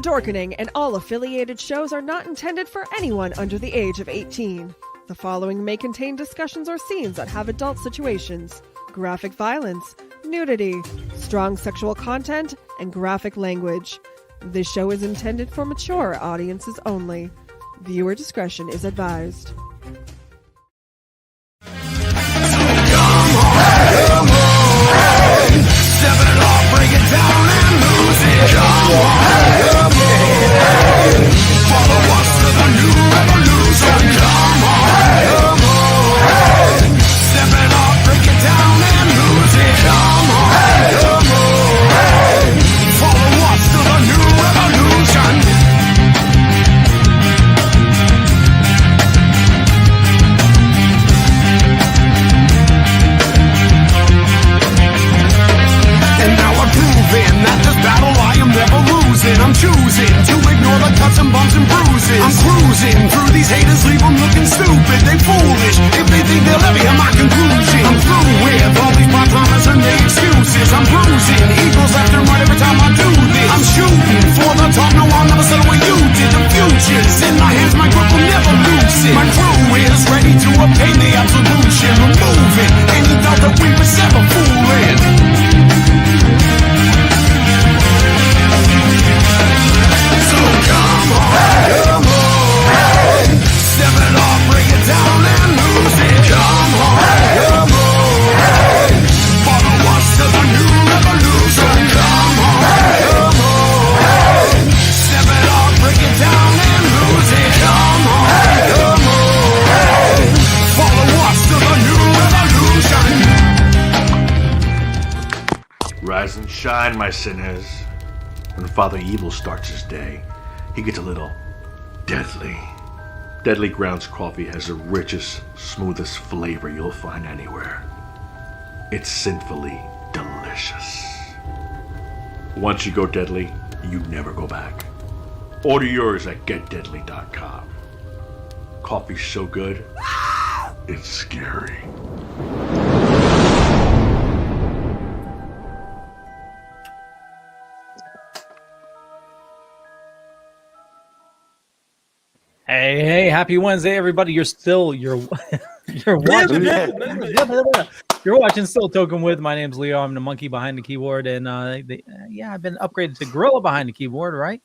Dorkening and all affiliated shows are not intended for anyone under the age of 18. The following may contain discussions or scenes that have adult situations, graphic violence, nudity, strong sexual content, and graphic language. This show is intended for mature audiences only. Viewer discretion is advised. Step it off, break it down and lose it. Come on, follow us to the new revolution. Come on, step it off, break it down and lose it. Come on, follow us to the new revolution. And now I'm proving that this battle I am never losing. I'm choosing to ignore the cuts and bumps and bruises. I'm cruising through these haters, leave them looking stupid. They foolish if they think they'll ever hear my conclusion. I'm through with all these promises and their excuses. I'm bruising egos left and right every time I do this. I'm shooting for the top, no I'll never settle where you did. The future's in my hands, my grip will never lose it. My crew is ready to obtain the absolution. Removing any doubt that we was ever fooling. So come on, step it off, break it down and lose it. Come on, follow us to the new revolution. Come on, step it off, break it down and lose it. Come on, follow us to the new revolution. Rise and shine, my sinners. When Father Evil starts his day, he gets a little deadly. Deadly Grounds coffee has the richest, smoothest flavor you'll find anywhere. It's sinfully delicious. Once you go deadly, you never go back. Order yours at getdeadly.com. Coffee's so good, it's scary. Hey, happy Wednesday, everybody. You're watching. You're watching Still Toking with. My name's Leo. I'm the monkey behind the keyboard, and I've been upgraded to gorilla behind the keyboard, right?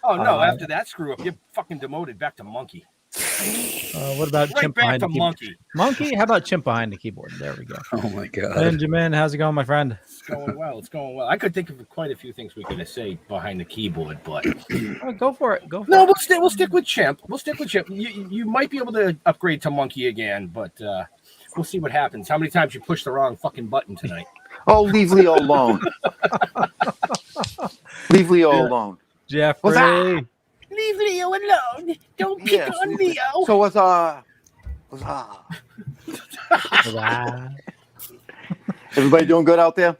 Oh no! After that screw up, you're fucking demoted back to monkey. What about right chimp back behind to the keyboard? monkey? Monkey? How about chimp behind the keyboard? There we go. Oh my god, Benjamin, how's it going, my friend? It's going well. It's going well. I could think of quite a few things we could have said behind the keyboard, but Go for it. No, we'll stick with chimp. We'll stick with chimp. You might be able to upgrade to monkey again, but we'll see what happens. How many times you push the wrong fucking button tonight? Oh, leave Leo alone. Leave Leo alone. Jeffrey. Leave Leo alone. Don't pick on Leo. So what's everybody doing good out there?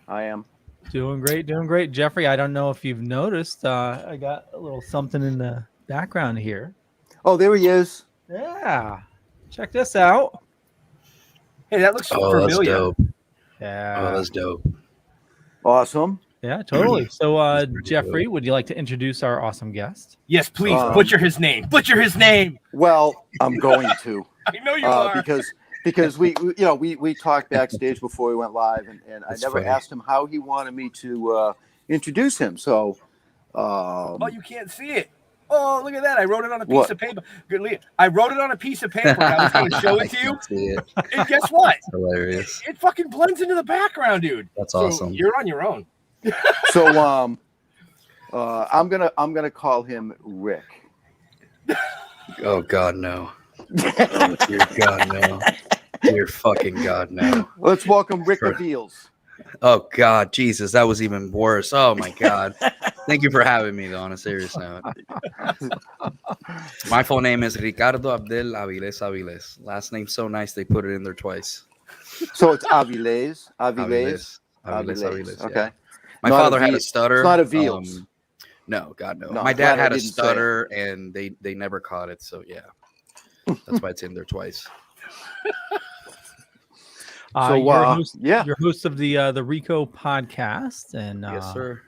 I am. Doing great. Jeffrey, I don't know if you've noticed, I got a little something in the background here. Oh, there he is. Yeah. Check this out. Hey, that looks familiar. That's dope. Yeah. Oh, that's dope. Awesome. Yeah, totally. So, Jeffrey, would you like to introduce our awesome guest? Yes, please. Butcher his name. Butcher his name. Well, I'm going to. I know you are. Because we talked backstage before we went live, and I never asked him how he wanted me to introduce him. So, oh, you can't see it. Oh, look at that! I wrote it on a piece of paper. Good, I wrote it on a piece of paper. I was going to show it to you. See it. And guess what? It's hilarious. It fucking blends into the background, dude. That's awesome. You're on your own. So I'm gonna call him Rick. Oh God, no! Oh, dear God, no! Dear fucking God, no! Let's welcome Rick Aviles. Oh God, Jesus, that was even worse. Oh my God! Thank you for having me, though. On a serious note, my full name is Ricardo Abdel Aviles. Last name so nice they put it in there twice. So it's Aviles. Aviles. Okay. Yeah. My father had a stutter. It's not Aviles. No, God, no. My dad had a stutter, and they never caught it. So yeah, that's why it's in there twice. You're host of the Rico Podcast, and yes, sir.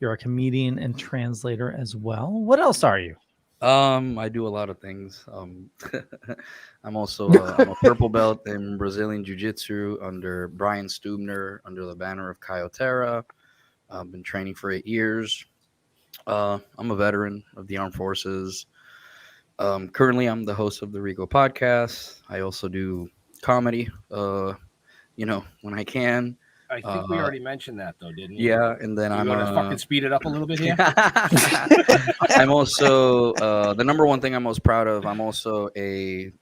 You're a comedian and translator as well. What else are you? I do a lot of things. I'm also I'm a purple belt in Brazilian jiu-jitsu under Brian Stuebner under the banner of Kyotera. I've been training for 8 years. I'm a veteran of the armed forces. Currently, I'm the host of the Rico Podcast. I also do comedy, when I can. I think we already mentioned that, though, didn't you? Yeah, and then I'm going to fucking speed it up a little bit here. I'm also the number one thing I'm most proud of. I'm not a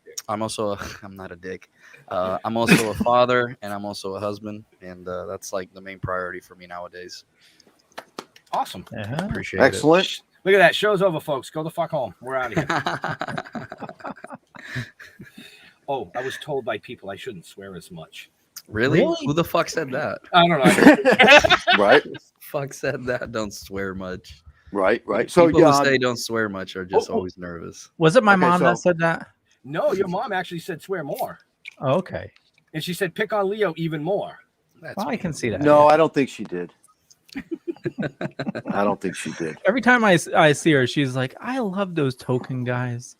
dick. I'm also a father, and I'm also a husband, and that's like the main priority for me nowadays. Awesome. Appreciate Excellent. it. Look at that. Show's over, folks. Go the fuck home. We're out of here. Oh, I was told by people I shouldn't swear as much. Really? Who the fuck said that? I don't know. Right. Who the fuck said that? Don't swear much. Right. So people who say don't swear much are just always nervous. Was it my mom that said that? No, your mom actually said swear more. Oh, okay. And she said pick on Leo even more. Well, I can see that. No, I don't think she did. I don't think she did. Every time I see her, she's like, I love those Toking guys.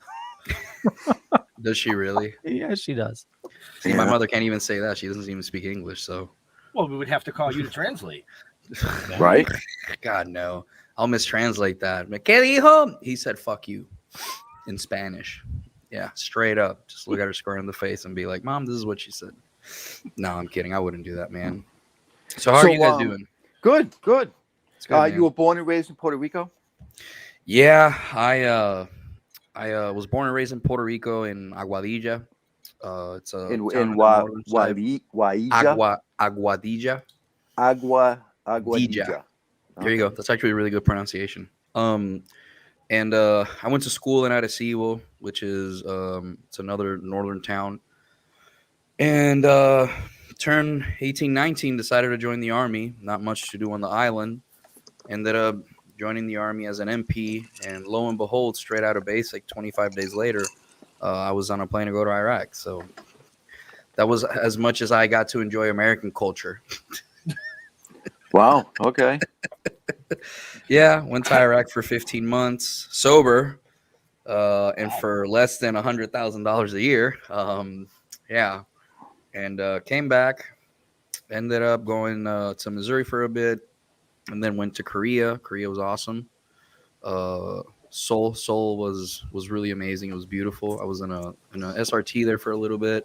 Does she really? Yeah, she does. See, my mother can't even say that. She doesn't even speak English, so. Well, we would have to call you to translate. Right? God, no. I'll mistranslate that. ¿Qué dijo? He said, fuck you in Spanish. Yeah, straight up. Just look at her square in the face and be like, Mom, this is what she said. No, I'm kidding. I wouldn't do that, man. So how are you guys doing? Good. It's good, You were born and raised in Puerto Rico? Yeah, I was born and raised in Puerto Rico in Aguadilla. It's a In Aguadilla. Aguadilla. There you go. That's actually a really good pronunciation. I went to school in Arecibo, which is it's another northern town. And turned 18, 19, decided to join the army. Not much to do on the island. Ended up joining the army as an MP, and lo and behold, straight out of base, like 25 days later, I was on a plane to go to Iraq. So that was as much as I got to enjoy American culture. Wow. Okay. Yeah, went to Iraq for 15 months, sober, and for less than $100,000 a year. And came back, ended up going to Missouri for a bit, and then went to Korea. Korea was awesome. Seoul was really amazing. It was beautiful. I was in a SRT there for a little bit,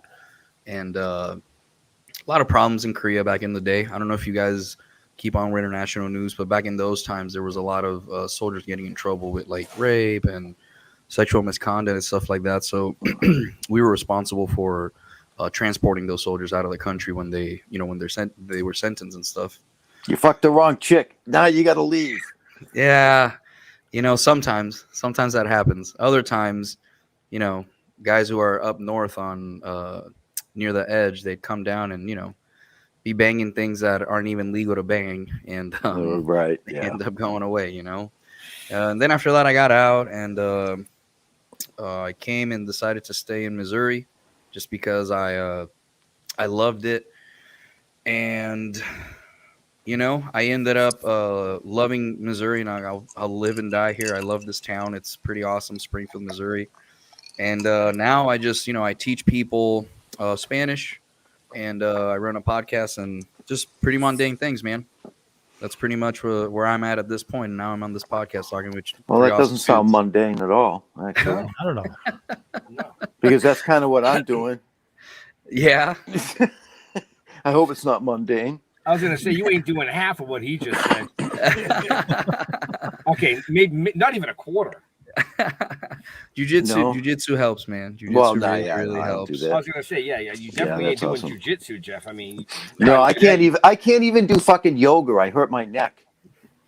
and a lot of problems in Korea back in the day. I don't know if you guys keep on with international news, but back in those times, there was a lot of soldiers getting in trouble with like rape and sexual misconduct and stuff like that. So we were responsible for transporting those soldiers out of the country when they were sentenced and stuff. You fucked the wrong chick. Now you got to leave. Yeah. Sometimes that happens. Other times, guys who are up north on near the edge, they'd come down and, be banging things that aren't even legal to bang and end up going away, And then after that, I got out and I came and decided to stay in Missouri just because I loved it. And I ended up loving Missouri, and I'll live and die here. I love this town. It's pretty awesome, Springfield, Missouri. And now I just, I teach people Spanish, and I run a podcast and just pretty mundane things, man. That's pretty much where I'm at this point. And now I'm on this podcast talking, which well, that doesn't sound mundane at all, actually. I don't know. Because that's kind of what I'm doing. Yeah. I hope it's not mundane. I was going to say, you ain't doing half of what he just said. Okay, maybe not even a quarter. Jiu-jitsu helps, man. Jiu-jitsu really helps. I was going to say, yeah, you definitely ain't doing jiu-jitsu, Jeff. I mean, no, I can't even do fucking yoga. I hurt my neck.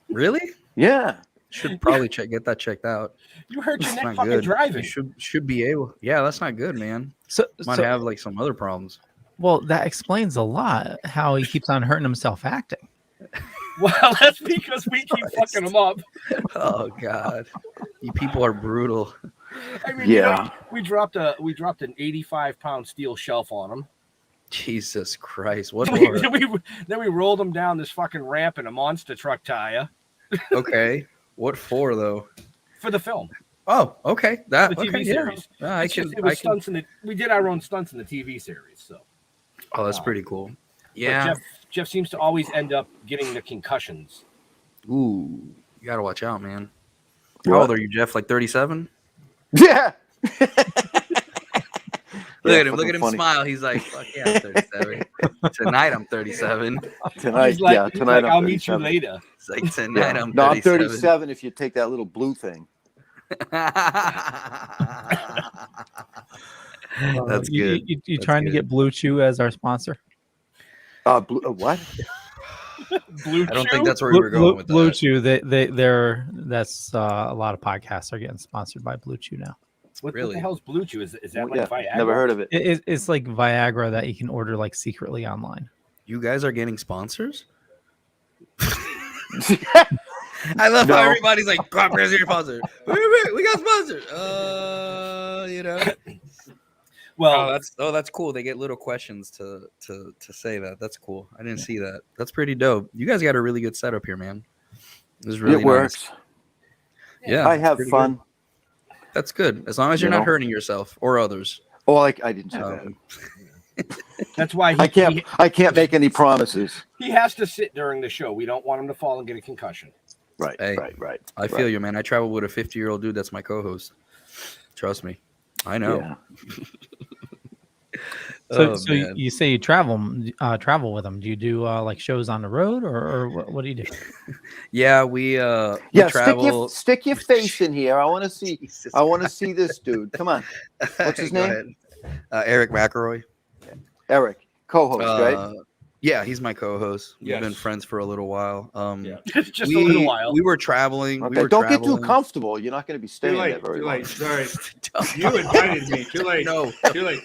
Really? Yeah. Should probably get that checked out. You hurt your neck fucking driving. You should be able. Yeah, that's not good, man. Might have like some other problems. Well, that explains a lot how he keeps on hurting himself acting. Well, that's because we keep fucking him up. Oh God, you people are brutal. I mean, we dropped an 85-pound steel shelf on him. Jesus Christ, what? Then we rolled him down this fucking ramp in a monster truck tire. Okay. What for though? For the film. Oh, okay. That The TV okay, series. Yeah. We did our own stunts in the TV series. So. Oh, that's pretty cool. But Yeah. Jeff seems to always end up getting the concussions. Ooh, you gotta watch out, man. How old are you, Jeff? Like 37? Yeah. Look at him smile. He's like, fuck yeah, I'm 37. Tonight I'm 37. Tonight, tonight I'll meet you later. It's like tonight I'm 37. No, I'm 37 if you take that little blue thing. That's good. You trying to get Blue Chew as our sponsor? What? Blue I don't think that's where you were going with Blue that. Chew. That's a lot of podcasts are getting sponsored by Blue Chew now. What the hell's Blue Chew? Is that like Viagra? Never heard of it. It's like Viagra that you can order like secretly online. You guys are getting sponsors? I love how everybody's like, "Crop, where's your sponsor? We got sponsors." You know. Well, that's cool. They get little questions to say that. That's cool. I didn't see that. That's pretty dope. You guys got a really good setup here, man. This is really it works. Nice. Yeah, I have fun. Good. That's good. As long as you're not hurting yourself or others. Oh, I didn't say that. That's why I can't make any promises. He has to sit during the show. We don't want him to fall and get a concussion. Right. Hey, right. I feel you, man. I travel with a 50-year-old dude that's my co-host. Trust me. I know. Yeah. So you say you travel with them. Do you do like shows on the road or what do you do? Yeah, we travel. Stick your face in here. I want to see. I want to see this dude. Come on. What's his name? Eric McElroy. Eric, co-host, right? Yeah, he's my co-host. We've Yes. been friends for a little while. Just a little while. We were traveling. Okay, don't get too comcomfortable. You're not going to be staying there very long. Sorry. You invited me. Too late. No. Too late.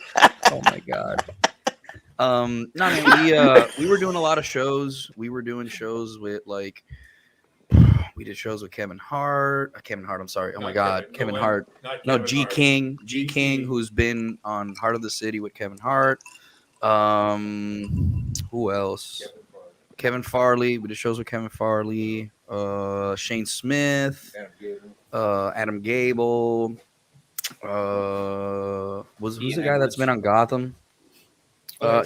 Oh my god. We were doing a lot of shows. We were doing shows with like we did shows with Kevin Hart. I'm sorry. Oh my god, Kevin Hart. No, G King, who's been on Heart of the City with Kevin Hart. Who else? Kevin Farley. We did shows with Kevin Farley. Shayne Smith. Adam Gable. Who's the guy that's been on Gotham?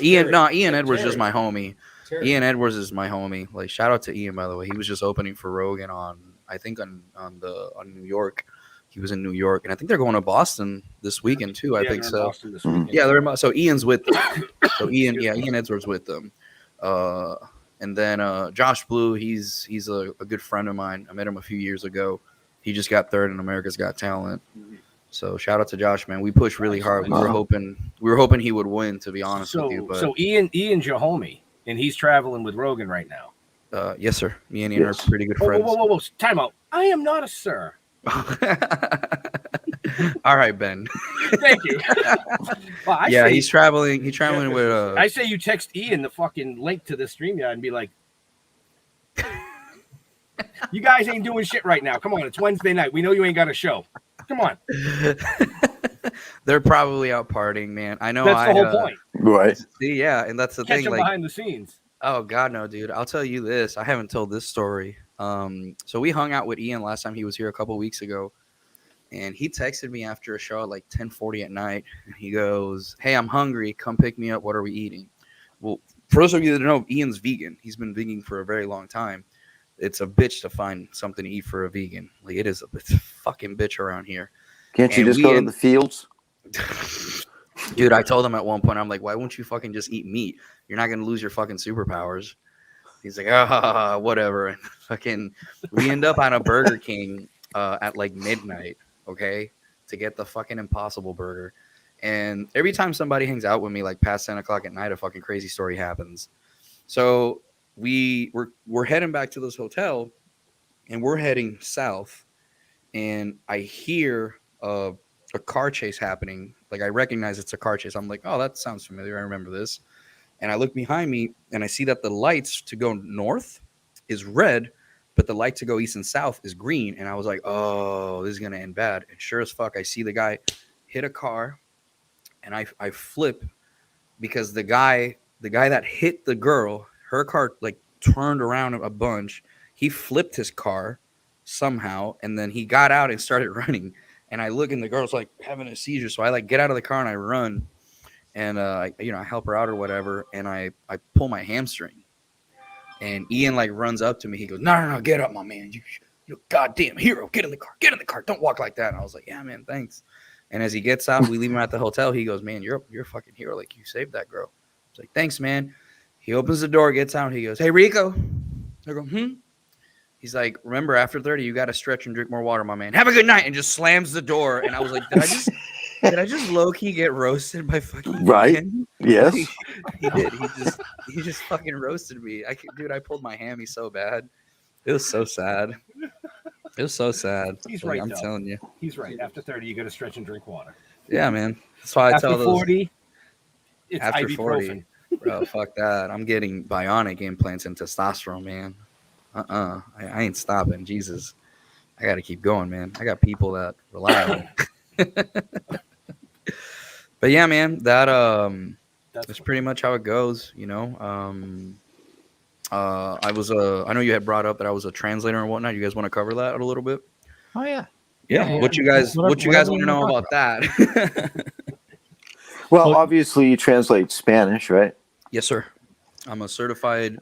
Ian Edwards is my homie. Ian Edwards is my homie. Like, shout out to Ian, by the way. He was just opening for Rogan on New York. He was in New York, and I think they're going to Boston this weekend too. I think so. Yeah, they're so Ian's with them. So Ian Edwards with them. And then Josh Blue, he's a good friend of mine. I met him a few years ago. He just got third in America's Got Talent. So shout out to Josh, man. We pushed really hard. We were hoping he would win, to be honest with you. But so Ian's your homie, and he's traveling with Rogan right now. Yes, sir. Me and Ian are pretty good friends. Whoa. Time out. I am not a sir. All right, Ben. Thank you. He's traveling. He's traveling with. I say you text Ian the fucking link to the StreamYard and be like, "You guys ain't doing shit right now. Come on, it's Wednesday night. We know you ain't got a show. Come on." They're probably out partying, man. I know. That's the whole point, right? See, yeah, and that's the Catch thing. them Like behind the scenes. Oh God, no, dude. I'll tell you this. I haven't told this story. So we hung out with Ian last time he was here a couple weeks ago, and he texted me after a show at like 10:40 at night. And he goes, "Hey, I'm hungry. Come pick me up. What are we eating?" Well, for those of you that know, Ian's vegan. He's been vegan for a very long time. It's a bitch to find something to eat for a vegan. Like it's a fucking bitch around here. Can't you just go to the fields? Dude, I told him at one point, I'm like, why won't you fucking just eat meat? You're not going to lose your fucking superpowers. He's like, whatever. And fucking, we end up on a Burger King at like midnight, okay, to get the fucking Impossible Burger. And every time somebody hangs out with me, like past 10 o'clock at night, a fucking crazy story happens. So we're heading back to this hotel, and we're heading south, and I hear a car chase happening. Like I recognize it's a car chase. I'm like, oh, that sounds familiar. I remember this. And I look behind me and I see that the lights to go north is red, but the light to go east and south is green. And I was like, oh, this is going to end bad. And sure as fuck, I see the guy hit a car, and I flip because the guy that hit the girl, her car like turned around a bunch. he flipped his car somehow, and then he got out and started running. And I look, and the girl's like having a seizure. So I like get out of the car and I run, and I help her out or whatever, and I pull my hamstring. And Ian like runs up to me. He goes, "No, get up, my man. You goddamn hero. Get in the car. Don't walk like that." And I was like, "Yeah, man, thanks." And as he gets out, we leave him at the hotel. He goes, "Man, you're a fucking hero. Like, you saved that girl." I was like, "Thanks, man." He opens the door, gets out. He goes, "Hey, Rico." I go, He's like, "Remember, after 30, you got to stretch and drink more water, my man. Have a good night." And just slams the door. And I was like, did I just low-key get roasted by fucking Right? Ian? Yes. He did. He just fucking roasted me. I pulled my hammy so bad. It was so sad. It was so sad. He's like, right. I'm though. telling you. He's right. After 30, you got to stretch and drink water. Yeah, man. That's why I After tell those. 40, it's After ibuprofen. 40, bro, fuck that. I'm getting bionic implants and testosterone, man. I ain't stopping. Jesus, I got to keep going, man. I got people that rely on me. But yeah, man, that's pretty much how it goes. You know, I know you had brought up that I was a translator and whatnot. You guys want to cover that a little bit? Oh yeah. Yeah. What you guys want to know about that? Well, obviously you translate Spanish, right? Yes, sir. I'm a certified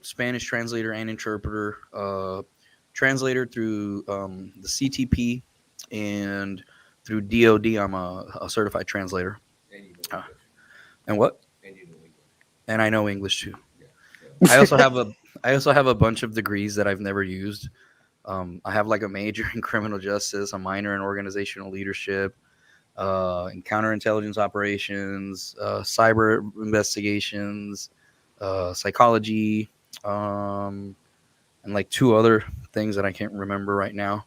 Spanish translator and interpreter. Translator through the CTP and through DOD. I'm a certified translator. And what? And I know English too. I also have a bunch of degrees that I've never used. I have like a major in criminal justice, a minor in organizational leadership, in counterintelligence operations, cyber investigations, psychology, and like 2 other things that I can't remember right now.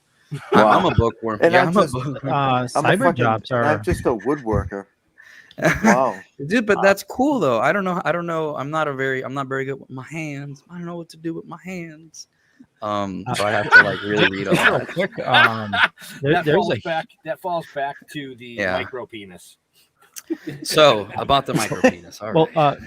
Wow. I'm a bookworm. And yeah, I'm Cyber jobs are. I'm just a woodworker. Wow. Dude, but that's cool though. I don't know. I'm not very good with my hands. I don't know what to do with my hands. So I have to like really read a Real lot. quick, that falls back to the micro penis. So about the micro penis. All right. well,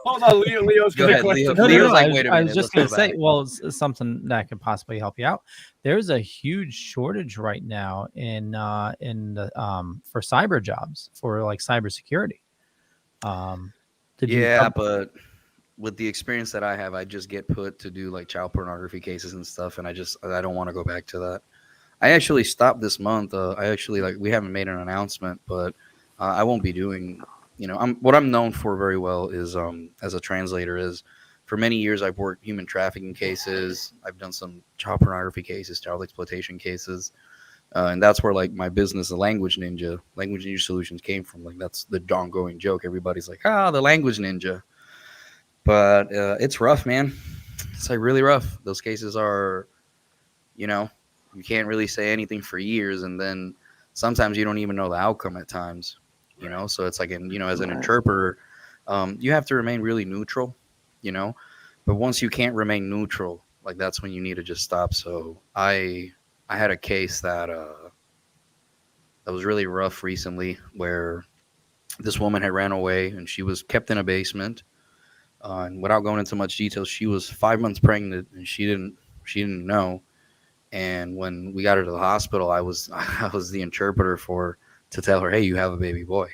Hold on, Leo's Go got a ahead, question. Leo. Leo's like, wait a I minute, was just let's going to go say, back. well, it's something that could possibly help you out. There's a huge shortage right now in for cyber jobs, for like cybersecurity. But with the experience that I have, I just get put to do like child pornography cases and stuff, and I don't want to go back to that. I actually stopped this month. We haven't made an announcement, but I won't be doing. What I'm known for very well is as a translator is. For many years, I've worked human trafficking cases. I've done some child pornography cases, child exploitation cases, and that's where like my business, the Language Ninja Solutions, came from. Like that's the ongoing joke. Everybody's like, the Language Ninja. But it's rough, man. It's like really rough. Those cases are, you can't really say anything for years. And then sometimes you don't even know the outcome at times, So it's like, as an interpreter, you have to remain really neutral, But once you can't remain neutral, like that's when you need to just stop. So I had a case that was really rough recently where this woman had ran away and she was kept in a basement. And without going into much detail, she was 5 months pregnant and she didn't know. And when we got her to the hospital, I was the interpreter to tell her, hey, you have a baby boy.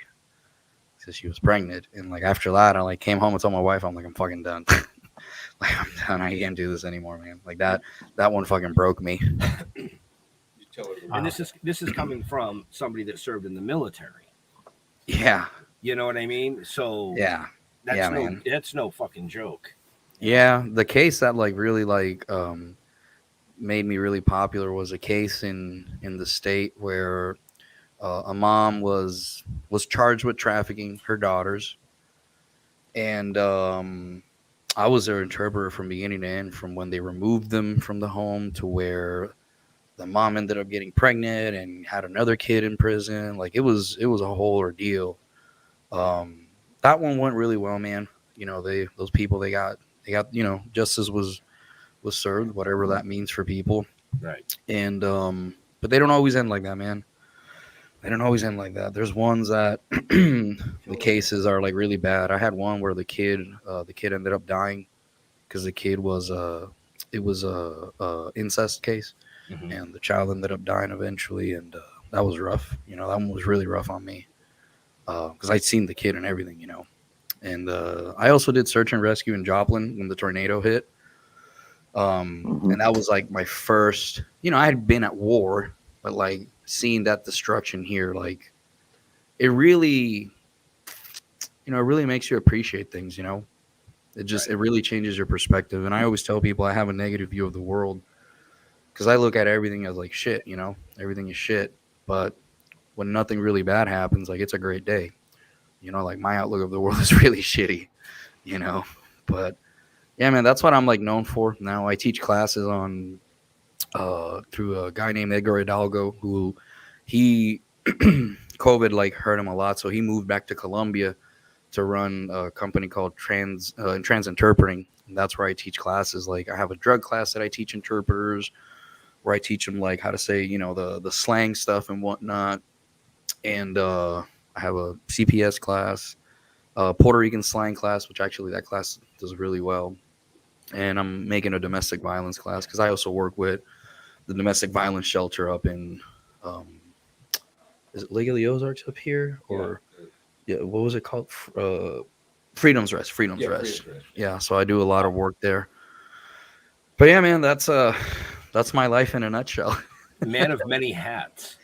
So she was pregnant. And like after that, I like came home and told my wife, I'm like, I'm fucking done. Like I'm done. I can't do this anymore, man. Like that one fucking broke me. And this is coming from somebody that served in the military. Yeah. You know what I mean? So yeah. That's no fucking joke. Yeah, the case that like really like made me really popular was a case in the state where a mom was charged with trafficking her daughters, and I was their interpreter from beginning to end, from when they removed them from the home to where the mom ended up getting pregnant and had another kid in prison. Like it was a whole ordeal. That one went really well, man. Those people they got justice was served, whatever that means for people. Right. And but they don't always end like that, man. They don't always end like that. There's ones that the cases are like really bad. I had one where the kid ended up dying because the kid was it was a incest case, and the child ended up dying eventually, and that was rough. You know, that one was really rough on me because I'd seen the kid and everything, you know. And I also did search and rescue in Joplin when the tornado hit. And that was like my first, you know, I had been at war, but like seeing that destruction here, like it really, you know, it really makes you appreciate things, you know. It just, it really changes your perspective. And I always tell people I have a negative view of the world because I look at everything as like shit, you know, everything is shit. But when nothing really bad happens, like it's a great day. You know, like my outlook of the world is really shitty, you know. But yeah, man, that's what I'm like known for. Now I teach classes on through a guy named Edgar Hidalgo, who he COVID like hurt him a lot, so he moved back to Colombia to run a company called Trans Interpreting. And that's where I teach classes. Like I have a drug class that I teach interpreters, where I teach them like how to say, you know, the slang stuff and whatnot. And I have a CPS class, Puerto Rican slang class, which actually that class does really well. And I'm making a domestic violence class because I also work with the domestic violence shelter up in, is it Lake of the Ozarks up here? Or yeah, what was it called? Freedom's Rest. Freedom's Rest. Yeah, so I do a lot of work there. But yeah, man, that's my life in a nutshell. Man of many hats.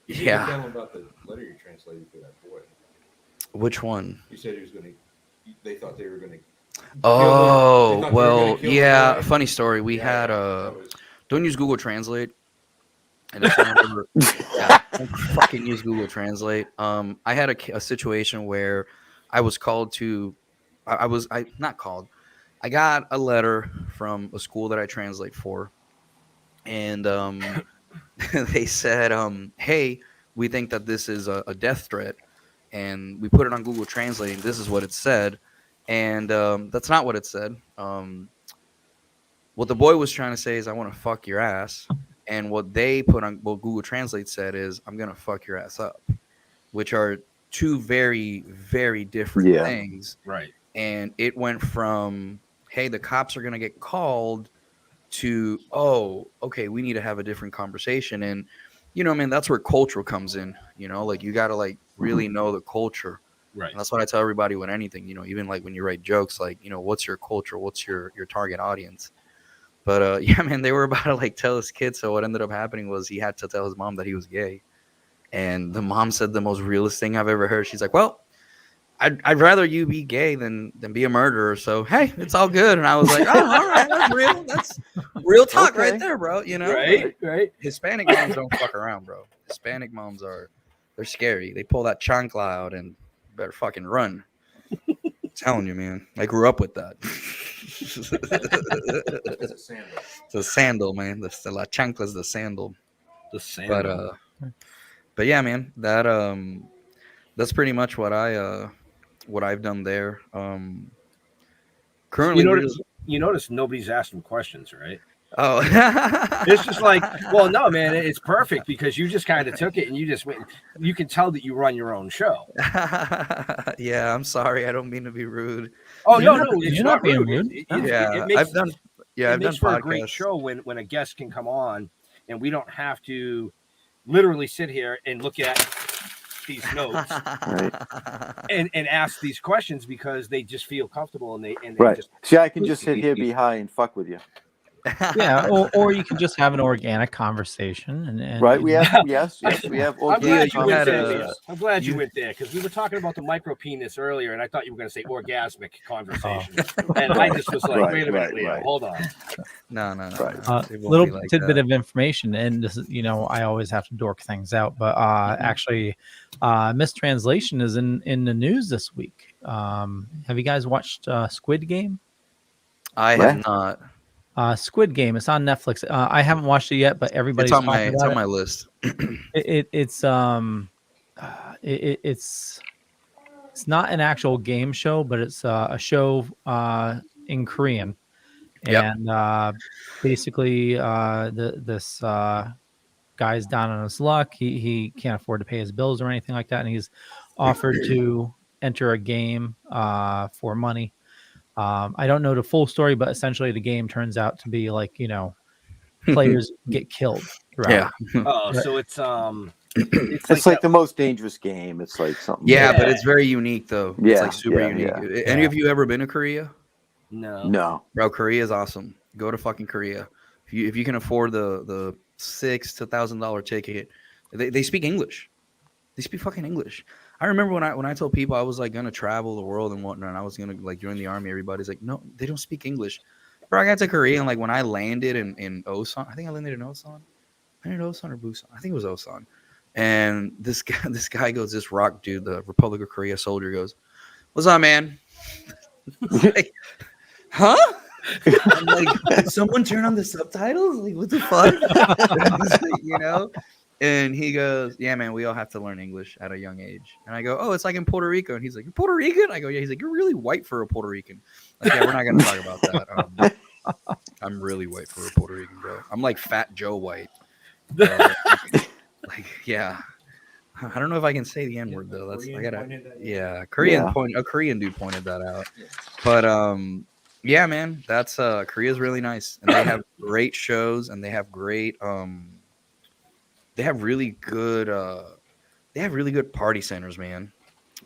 Yeah. Tell them about the letter you translated for that boy. Which one? You said he was going to. They thought they were going to. Oh, well, yeah. Funny story. We had don't use Google Translate. And if ever, don't fucking use Google Translate. I had a situation where I was called to. I not called. I got a letter from a school that I translate for, and they said, "Hey, we think that this is a death threat," and we put it on Google Translate. And this is what it said. And that's not what it said. What the boy was trying to say is, I want to fuck your ass. And what they put on what Google Translate said is, I'm going to fuck your ass up, which are two very, very different things. Right. And it went from, hey, the cops are going to get called to, oh, okay, we need to have a different conversation. And, you know, man, that's where culture comes in. You know, like you got to like really know the culture. Right. And that's what I tell everybody with anything, you know, even like when you write jokes, like, you know, what's your culture? What's your target audience? But yeah, man, they were about to like tell his kid. So what ended up happening was he had to tell his mom that he was gay. And the mom said the most realist thing I've ever heard. She's like, well, I'd rather you be gay than be a murderer. So, hey, it's all good. And I was like, oh, all right. That's real. That's real talk right there, bro. You know, right. Hispanic moms don't fuck around, bro. Hispanic moms they're scary. They pull that chancla out and better fucking run. I'm telling you, man. I grew up with that. It's a sandal. It's a sandal, man. The la chancla's the sandal. The sandal. But yeah, man. That's pretty much what I've done there. Currently, you notice nobody's asking questions, right? Oh, it's just like, well, no, man, it's perfect because you just kind of took it and you just went. You can tell that you run your own show. Yeah, I'm sorry. I don't mean to be rude. Oh no, it's not rude. I've done for podcasts. A great show when a guest can come on and we don't have to literally sit here and look at these notes and ask these questions because they just feel comfortable and they just see, I can just sit here, be high, and fuck with you. Yeah, or you can just have an organic conversation and right. We have we have organic. I'm glad you went there because we were talking about the micro penis earlier, and I thought you were going to say orgasmic conversation, and I just was like, wait a minute, Leo, hold on. No. Little like tidbit of information, and this is, you know, I always have to dork things out, but actually, mistranslation is in the news this week. Have you guys watched Squid Game? I have not. Squid Game. It's on Netflix. I haven't watched it yet, but everybody's on my list. It's not an actual game show, but it's a show in Korean, and basically this guy's down on his luck. He can't afford to pay his bills or anything like that, and he's offered to enter a game for money. I don't know the full story, but essentially the game turns out to be like, players get killed. Yeah. Oh, so it's It's like the most dangerous game. It's like something. Yeah, but it's very unique though. Yeah, It's like super unique. yeah. Any of you ever been to Korea? No. Bro, Korea is awesome. Go to fucking Korea. If you can afford the $6,000 to $1,000 ticket, they speak English. They speak fucking English. I remember when I told people I was like gonna travel the world and whatnot, and I was gonna like join the army. Everybody's like, no, they don't speak English. Bro, I got to Korea and like when I landed in Osan, I think I landed in Osan. I landed in Osan or Busan. I think it was Osan. And this guy goes, this rock dude, the Republic of Korea soldier goes, "What's up, man?" Like, huh? I'm like, did someone turn on the subtitles? Like, what the fuck? And he goes, "Yeah, man, we all have to learn English at a young age." And I go, "Oh, it's like in Puerto Rico." And he's like, "You're Puerto Rican?" I go, "Yeah." He's like, "You're really white for a Puerto Rican." Like, yeah, we're not gonna talk about that. I'm really white for a Puerto Rican, bro. I'm like Fat Joe white. Like, yeah. I don't know if I can say the N-word though. That's I gotta. Yeah, a Korean dude pointed that out. But yeah, man, that's Korea's really nice, and they have great shows, and they have great they have really good party centers, man.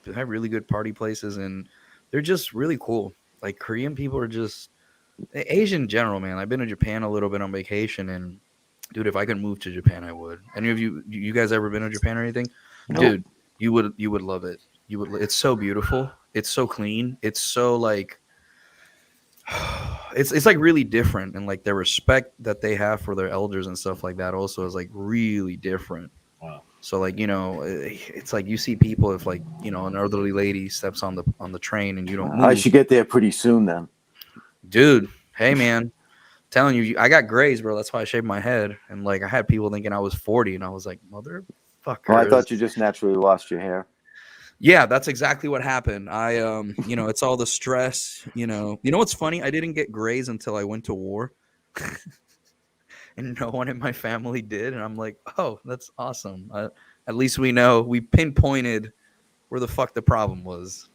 They have really good party places, and they're just really cool. Like Korean people are just Asian in general, man. I've been to Japan a little bit on vacation, and dude, if I could move to Japan, I would. Any of you guys ever been to Japan or anything? No. Dude, you would love it. It's so beautiful. It's so clean. It's so like it's like really different, and like the respect that they have for their elders and stuff like that also is like really different. Wow. So like, it's like you see people if like, an elderly lady steps on the train and you don't move. I should get there pretty soon then. Dude, hey man, telling you, I got grays, bro. That's why I shaved my head. And like I had people thinking I was 40, and I was like, motherfucker. Well, I thought you just naturally lost your hair. Yeah, that's exactly what happened. I it's all the stress, You know what's funny? I didn't get grays until I went to war. And no one in my family did. And I'm like, oh, that's awesome. At least we pinpointed where the fuck the problem was.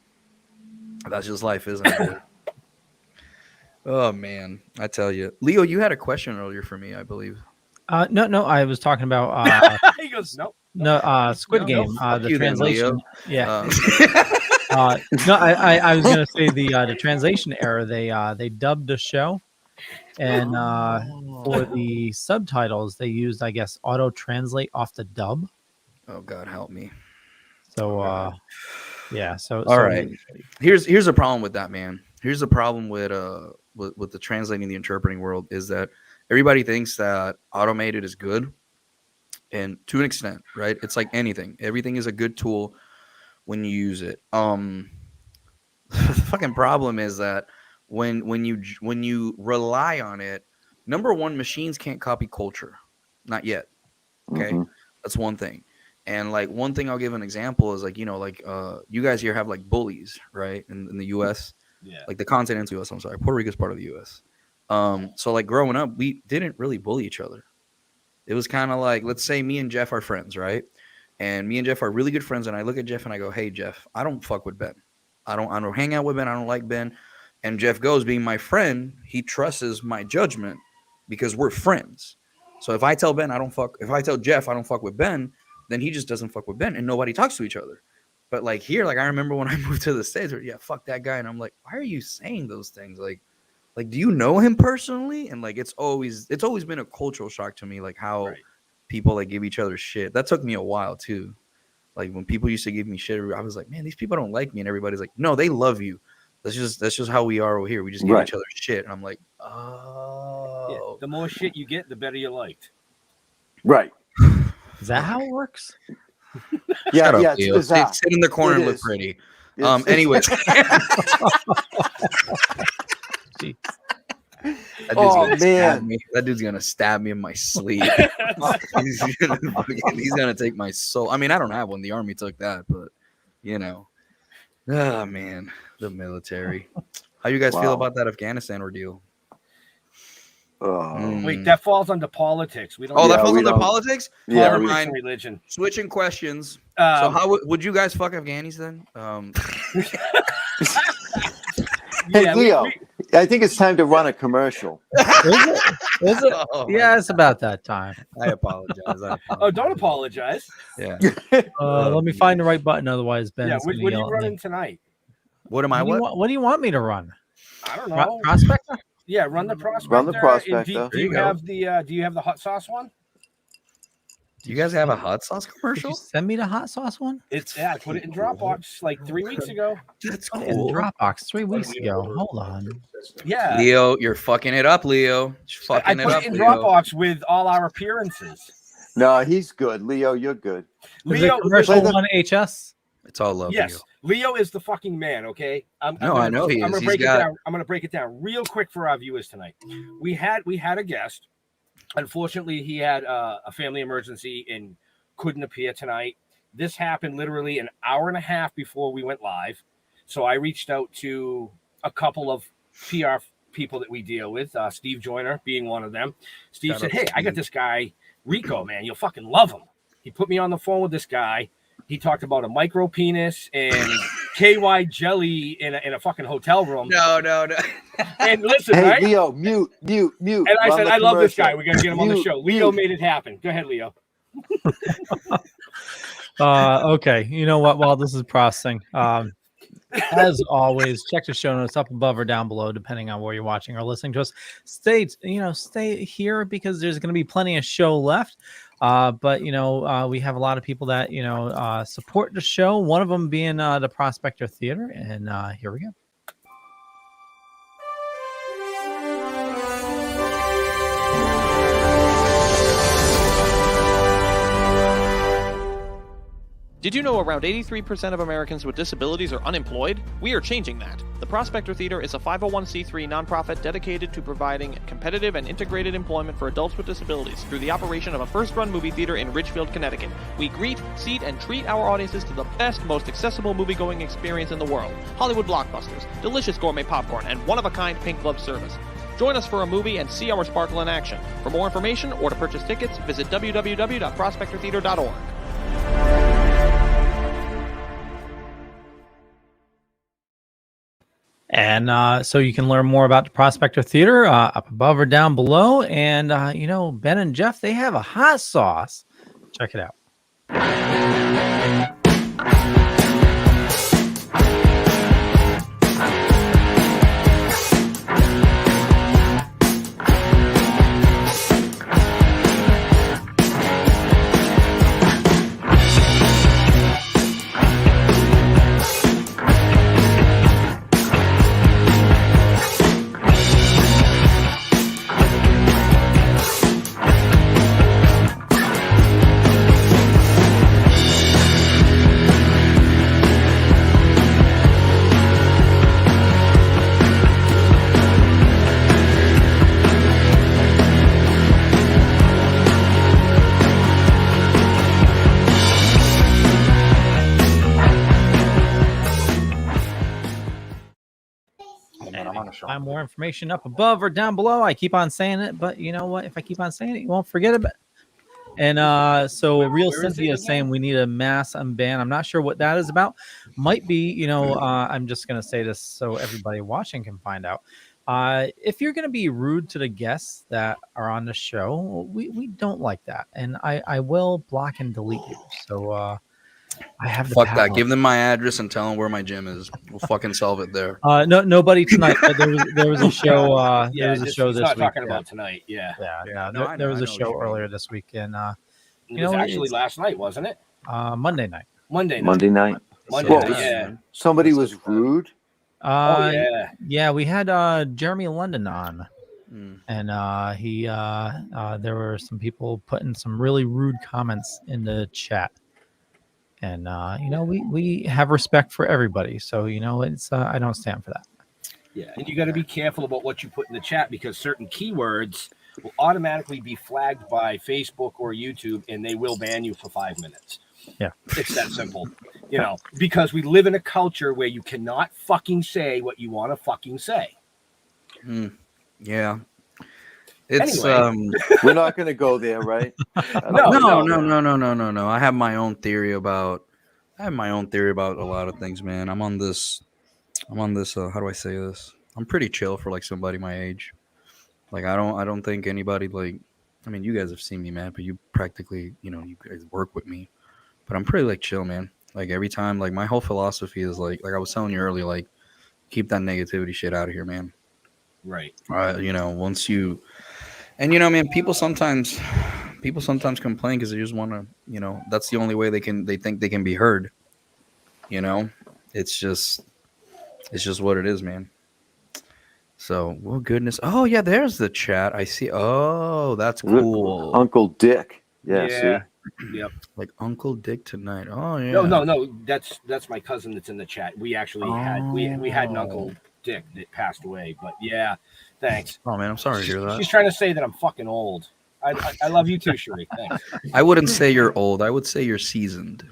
That's just life, isn't it? Oh, man. I tell you. Leo, you had a question earlier for me, I believe. No, I was talking about... He goes, nope. No, Squid Game. The translation. Then, yeah. I was going to say the translation error. They dubbed the show. And for the subtitles, they used, I guess, auto translate off the dub. Oh God, help me! So, yeah. So all right. Here's a problem with that, man. Here's the problem with the translating, the interpreting world is that everybody thinks that automated is good, and to an extent, right? It's like anything. Everything is a good tool when you use it. The fucking problem is that when you rely on it, number one, machines can't copy culture, not yet. Okay, That's one thing. And like one thing I'll give an example is like you guys here have like bullies, right? In the U.S. Yeah. Like the continental U.S. I'm sorry, Puerto Rico is part of the U.S. So like growing up, we didn't really bully each other. It was kind of like, let's say me and Jeff are friends, right? And me and Jeff are really good friends, and I look at Jeff and I go, "Hey Jeff, I don't fuck with Ben. I don't hang out with Ben. I don't like Ben." And Jeff goes, being my friend, he trusts my judgment because we're friends. So if I tell Jeff I don't fuck with Ben, then he just doesn't fuck with Ben, and nobody talks to each other. But like here, like I remember when I moved to the States, where, yeah, fuck that guy, and I'm like, why are you saying those things? Like, do you know him personally? And like, it's always been a cultural shock to me, like how people like give each other shit. That took me a while too. Like when people used to give me shit, I was like, man, these people don't like me, and everybody's like, no, they love you. That's just how we are over here. We just give each other shit. And I'm like, oh. Yeah, the more shit you get, the better you're liked. Right. Is that how it works? Yeah, Shut yeah. up, Leo. Sit in the corner and look pretty. Anyways. That dude's gonna stab me in my sleep. He's gonna take my soul. I mean, I don't have one. The army took that, but oh man, the military. How you guys feel about that Afghanistan ordeal? Wait, that falls under politics. We don't. Oh, that falls under politics. Yeah, never mind. Religion. Switching questions. So how would you guys fuck Afghanis then? Hey, Leo, I think it's time to run a commercial. Is it? Oh, Yeah, it's about that time. I apologize. Oh, don't apologize. Yeah. Let me find the right button. Otherwise, Ben's Yeah, going what to are yell you at me. running tonight? What am I? What do you want me to run? I don't know. Prospector? Yeah, run the prospector. Run the prospector. Do There you you go. have the hot sauce one? Do you guys have a hot sauce Did commercial? you send me the hot sauce one? I put it in Dropbox like 3 weeks ago. That's Put it in Dropbox 3 weeks ago. Hold on. Yeah. Leo, you're fucking it up, Leo. You're I fucking put it up, it in Leo. Dropbox with all our appearances. No, he's good. Leo, you're good. Is Leo, it commercial Play the- 1 HS? It's all love, yes, Leo is the fucking man. Okay, I know he is. I'm gonna He's break got- it down. I'm gonna break it down real quick for our viewers tonight. We had a guest. Unfortunately, he had a family emergency and couldn't appear tonight. This happened literally an hour and a half before we went live. So I reached out to a couple of PR people that we deal with, Steve Joyner being one of them. Steve Shout said, out "Hey, I got Steve. this guy, Rico, man. You'll fucking love him." He put me on the phone with this guy. He talked about a micro penis and KY jelly in a fucking hotel room. No. And listen, Hey, right? Leo, mute. And I Run said, the I love this commercial. guy. We got to get him on the Mute, show. Leo mute. made it happen. Go ahead, Leo. Okay. You know what? While this is processing, as always, check the show notes up above or down below, depending on where you're watching or listening to us. Stay here because there's going to be plenty of show left. But we have a lot of people that support the show. One of them being the Prospector Theater, and here we go. Did you know around 83% of Americans with disabilities are unemployed? We are changing that. The Prospector Theater is a 501c3 nonprofit dedicated to providing competitive and integrated employment for adults with disabilities through the operation of a first-run movie theater in Ridgefield, Connecticut. We greet, seat, and treat our audiences to the best, most accessible movie-going experience in the world. Hollywood blockbusters, delicious gourmet popcorn, and one-of-a-kind pink glove service. Join us for a movie and see our sparkle in action. For more information or to purchase tickets, visit www.prospectortheater.org. And so you can learn more about the Prospector Theater up above or down below. And, Ben and Jeff, they have a hot sauce. Check it out. Find more information up above or down below. I keep on saying it, but you know what? If I keep on saying it, you won't forget about it. And so Real Cynthia is saying we need a mass unban. I'm not sure what that is about. Might be, I'm just going to say this so everybody watching can find out. If you're going to be rude to the guests that are on the show, we don't like that. And I will block and delete you. So I have the Fuck power. that. Give them my address and tell them where my gym is. We'll fucking solve it there. Nobody tonight. But there was a show. There was a show he's this not week. talking about tonight. Yeah. There was a show earlier this week, and It was actually last night, wasn't it? Monday night. Monday night. Monday night. Monday Well, night, yeah. Somebody was rude. Yeah, we had Jeremy London on, and there were some people putting some really rude comments in the chat, and we have respect for everybody, so it's I don't stand for that. Yeah, and you got to be careful about what you put in the chat because certain keywords will automatically be flagged by Facebook or YouTube, and they will ban you for 5 minutes. Yeah, it's that simple, because we live in a culture where you cannot fucking say what you want to fucking say. Yeah. It's Anyway. We're not going to go there, right? No. I have my own theory about a lot of things, man. I'm on this how do I say this? I'm pretty chill for like somebody my age. Like I don't think anybody like. I mean, you guys have seen me, man, but you practically, you guys work with me. But I'm pretty like chill, man. Like every time, like my whole philosophy is like I was telling you earlier, like keep that negativity shit out of here, man. Right. Once you, and man, people sometimes complain because they just want to, that's the only way they think they can be heard. It's just what it is, man. So, well, goodness. Oh yeah, there's the chat. I see. Oh, that's cool. Uncle Dick. Yeah. See? Yep. Like Uncle Dick tonight. Oh yeah. No. That's my cousin that's in the chat. We actually had we had an Uncle Dick that passed away. But yeah, thanks. Oh man, I'm sorry to hear that. She's trying to say that I'm fucking old. I love you too, Sheree. Thanks. I wouldn't say you're old. I would say you're seasoned.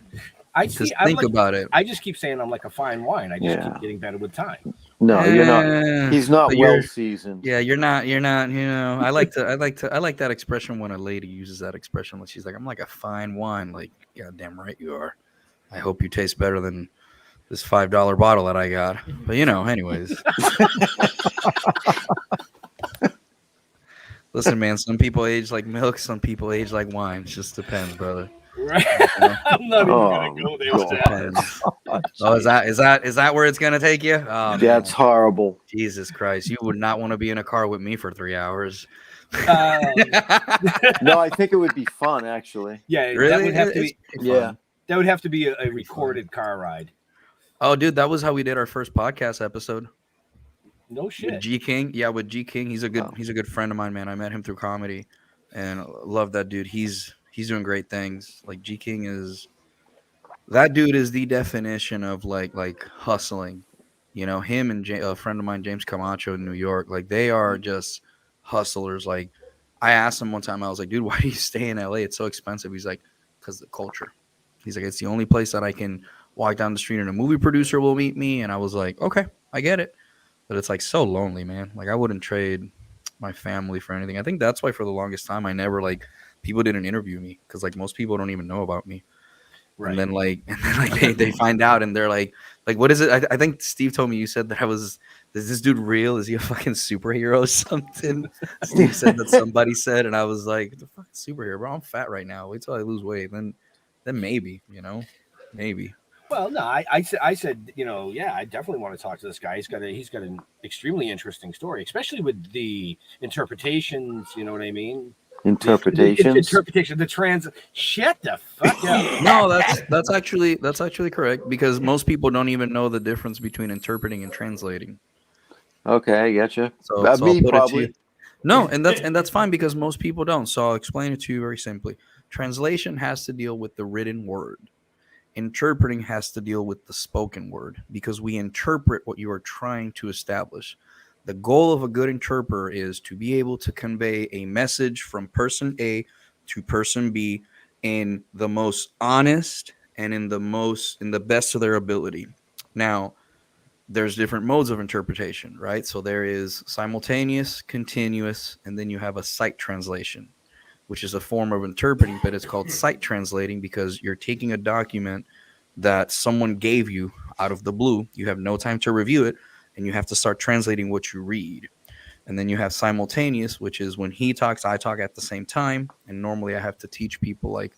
Think about it. I just keep saying I'm like a fine wine. I just keep getting better with time. No, you're not. He's not well seasoned. Yeah, you're not. I like that expression when a lady uses that expression. When she's like, "I'm like a fine wine." Like, yeah, damn right you are. I hope you taste better than this $5 bottle that I got. But anyways. Listen, man. Some people age like milk. Some people age like wine. It just depends, brother. Right. I'm not even gonna go there with that. Oh, is that where it's gonna take you? Oh, that's horrible. Jesus Christ, you would not want to be in a car with me for 3 hours. No, I think it would be fun, actually. Yeah, really? That would have to be. Yeah, that would have to be a recorded car ride. Oh, dude, that was how we did our first podcast episode. No shit. With G King, with G King, he's a good friend of mine, man. I met him through comedy, and love that dude. He's doing great things. Like G King that dude is the definition of like hustling. Him and a friend of mine, James Camacho in New York, like they are just hustlers. Like I asked him one time, I was like, dude, why do you stay in LA? It's so expensive. He's like, because the culture. He's like, it's the only place that I can walk down the street and a movie producer will meet me. And I was like, okay, I get it. But it's like so lonely, man. Like I wouldn't trade my family for anything. I think that's why for the longest time I never people didn't interview me because like most people don't even know about me. Right. And then they find out and they're like what is it? I think Steve told me you said that is this dude real? Is he a fucking superhero or something? Steve said that somebody said, and I was like, the fucking superhero, bro. I'm fat right now. Wait till I lose weight. Then maybe, maybe. Well, no, I said, I definitely want to talk to this guy. He's got an extremely interesting story, especially with the interpretations. You know what I mean? Interpretation. The trans. Shut the fuck up. No, that's actually correct because most people don't even know the difference between interpreting and translating. Okay, I getcha. So me probably. No, and that's fine because most people don't. So I'll explain it to you very simply. Translation has to deal with the written word. Interpreting has to deal with the spoken word because we interpret what you are trying to establish. The goal of a good interpreter is to be able to convey a message from person A to person B in the most honest and in the best of their ability. Now, there's different modes of interpretation, right? So there is simultaneous, continuous, and then you have a sight translation, which is a form of interpreting, but it's called sight translating because you're taking a document that someone gave you out of the blue. You have no time to review it, and you have to start translating what you read. And then you have simultaneous, which is when he talks, I talk at the same time. And normally I have to teach people like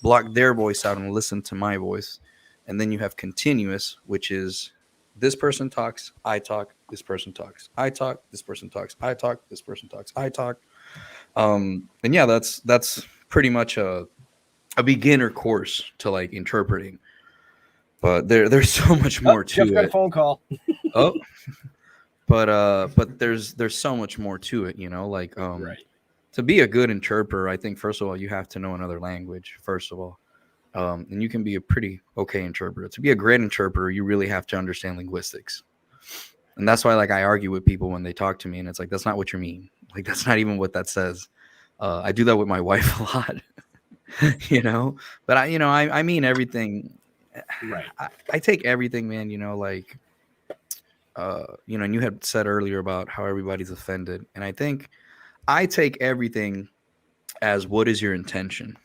block their voice out and listen to my voice. And then you have continuous, which is this person talks, I talk, this person talks, I talk, this person talks, I talk, this person talks, I talk. And yeah, that's pretty much a beginner course to like interpreting. But there's so much more to Jeff got it. a phone call. Oh, but there's so much more to it, right. To be a good interpreter, I think first of all you have to know another language. First of all, and you can be a pretty okay interpreter. To be a great interpreter, you really have to understand linguistics, and that's why I argue with people when they talk to me, and it's like that's not what you mean. Like that's not even what that says. I do that with my wife a lot, But I mean everything. Right. I take everything, man. And you had said earlier about how everybody's offended. And I think I take everything as what is your intention,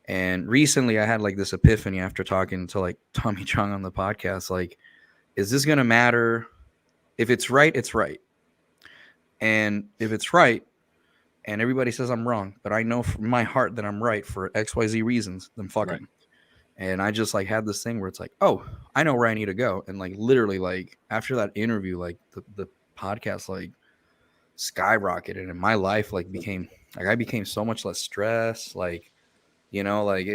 And recently I had this epiphany after talking to Tommy Chong on the podcast. Is this going to matter if it's right, it's right. And if it's right, and everybody says I'm wrong, but I know from my heart that I'm right for XYZ reasons, then fuck it. And I just like had this thing where it's like, oh, I know where I need to go. And like literally like after that interview, like the podcast like skyrocketed and my life like became like I became so much less stressed. Like, you know, like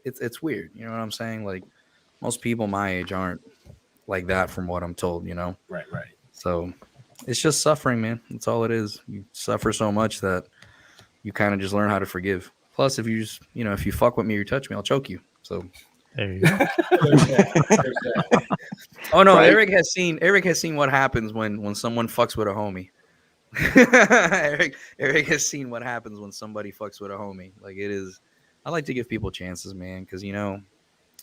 it's weird. You know what I'm saying? Like most people my age aren't like that from what I'm told, you know? Right. So it's just suffering, man. That's all it is. You suffer so much that you kind of just learn how to forgive. Plus, if you just, you know, if you fuck with me or you touch me, I'll choke you. So there you go. Oh no, right. Eric has seen what happens when someone fucks with a homie. Eric has seen what happens when somebody fucks with a homie. Like it is. I like to give people chances, man, because you know,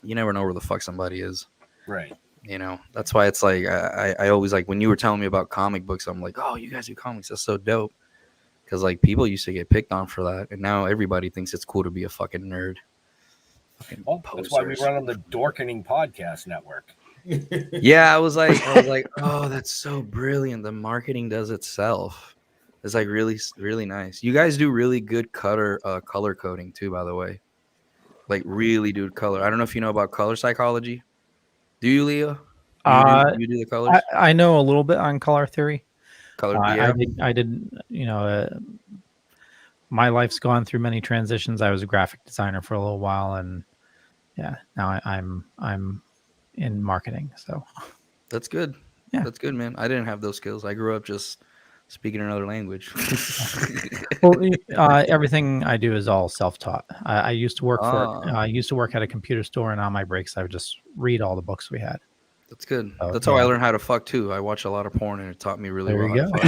you never know where the fuck somebody is. Right. You know, that's why it's like I always like when you were telling me about comic books, I'm like, oh, you guys do comics. That's so dope. Because like people used to get picked on for that, and now everybody thinks it's cool to be a fucking nerd. Well, that's why we run on the Dorkening podcast network. Yeah, I was like, oh, that's so brilliant. The marketing does itself. It's like really, really nice. You guys do really good color coding too, by the way. Like really do color. I don't know if you know about color psychology. Do you, Leo? You do the colors? I know a little bit on color theory. Yeah. I did. You know, my life's gone through many transitions. I was a graphic designer for a little while, and yeah, now I'm in marketing. So that's good. Yeah, that's good, man. I didn't have those skills. I grew up just speaking another language. Well, everything I do is all self-taught. I used to work at a computer store, and on my breaks, I would just read all the books we had. That's good. That's how I learned how to fuck too. I watch a lot of porn, and it taught me really well. There you go.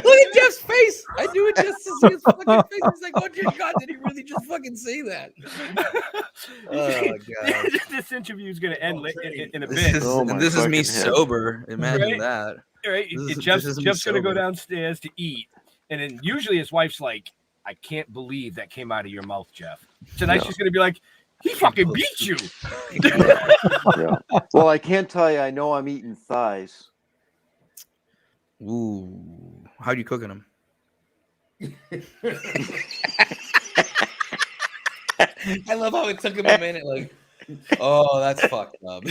Look at Jeff's face. I do it just to see his fucking face. He's like, oh, dear God, did he really just fucking say that? Oh, God. This interview is going to end in a bit. This is me sober. Imagine that. Right? Jeff's going to go downstairs to eat. And then usually his wife's like, I can't believe that came out of your mouth, Jeff. Tonight she's going to be like, he fucking beat you. Yeah. Well, I can't tell you. I know I'm eating thighs. Ooh. How are you cooking them? I love how it took him a minute. Like, oh, that's fucked up.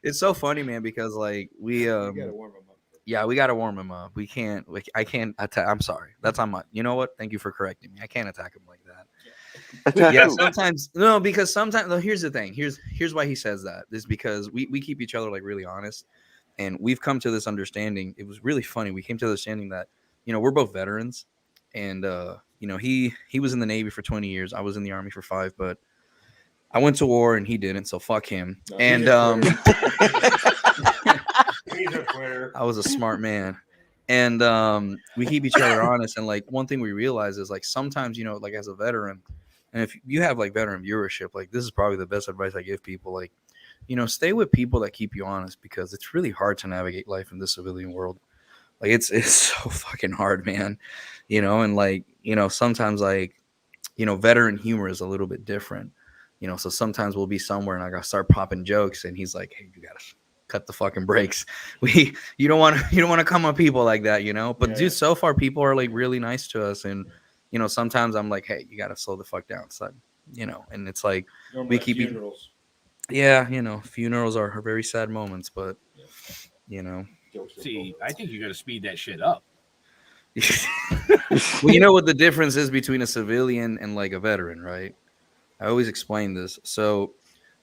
It's so funny, man, because like we gotta warm him up. Yeah, we gotta warm him up. I can't attack. I'm sorry. That's on my. You know what? Thank you for correcting me. I can't attack him like that. Yeah, sometimes because sometimes. No, here's the thing. Here's why he says that. Is because we keep each other like really honest. And we've come to this understanding. It was really funny. We came to the understanding that, you know, we're both veterans. And, you know, he was in the Navy for 20 years. I was in the Army for 5. But I went to war and he didn't. So fuck him. No, and I was a smart man. And we keep each other honest. And, like, one thing we realize is, like, sometimes, you know, like, as a veteran, and if you have, like, veteran viewership, like, this is probably the best advice I give people. Like, you know, stay with people that keep you honest because it's really hard to navigate life in this civilian world. Like it's so fucking hard, man. You know, and like, you know, sometimes like, you know, veteran humor is a little bit different. You know, so sometimes we'll be somewhere and I gotta start popping jokes and he's like, hey, you gotta cut the fucking brakes. You don't want to come on people like that, you know. But dude, so far people are like really nice to us, and you know, sometimes I'm like, hey, you gotta slow the fuck down, son. You know, and it's like we keep funerals. Yeah, you know, funerals are very sad moments, but you know. See, I think you got to speed that shit up. Well, you know what the difference is between a civilian and like a veteran, right? I always explain this. So,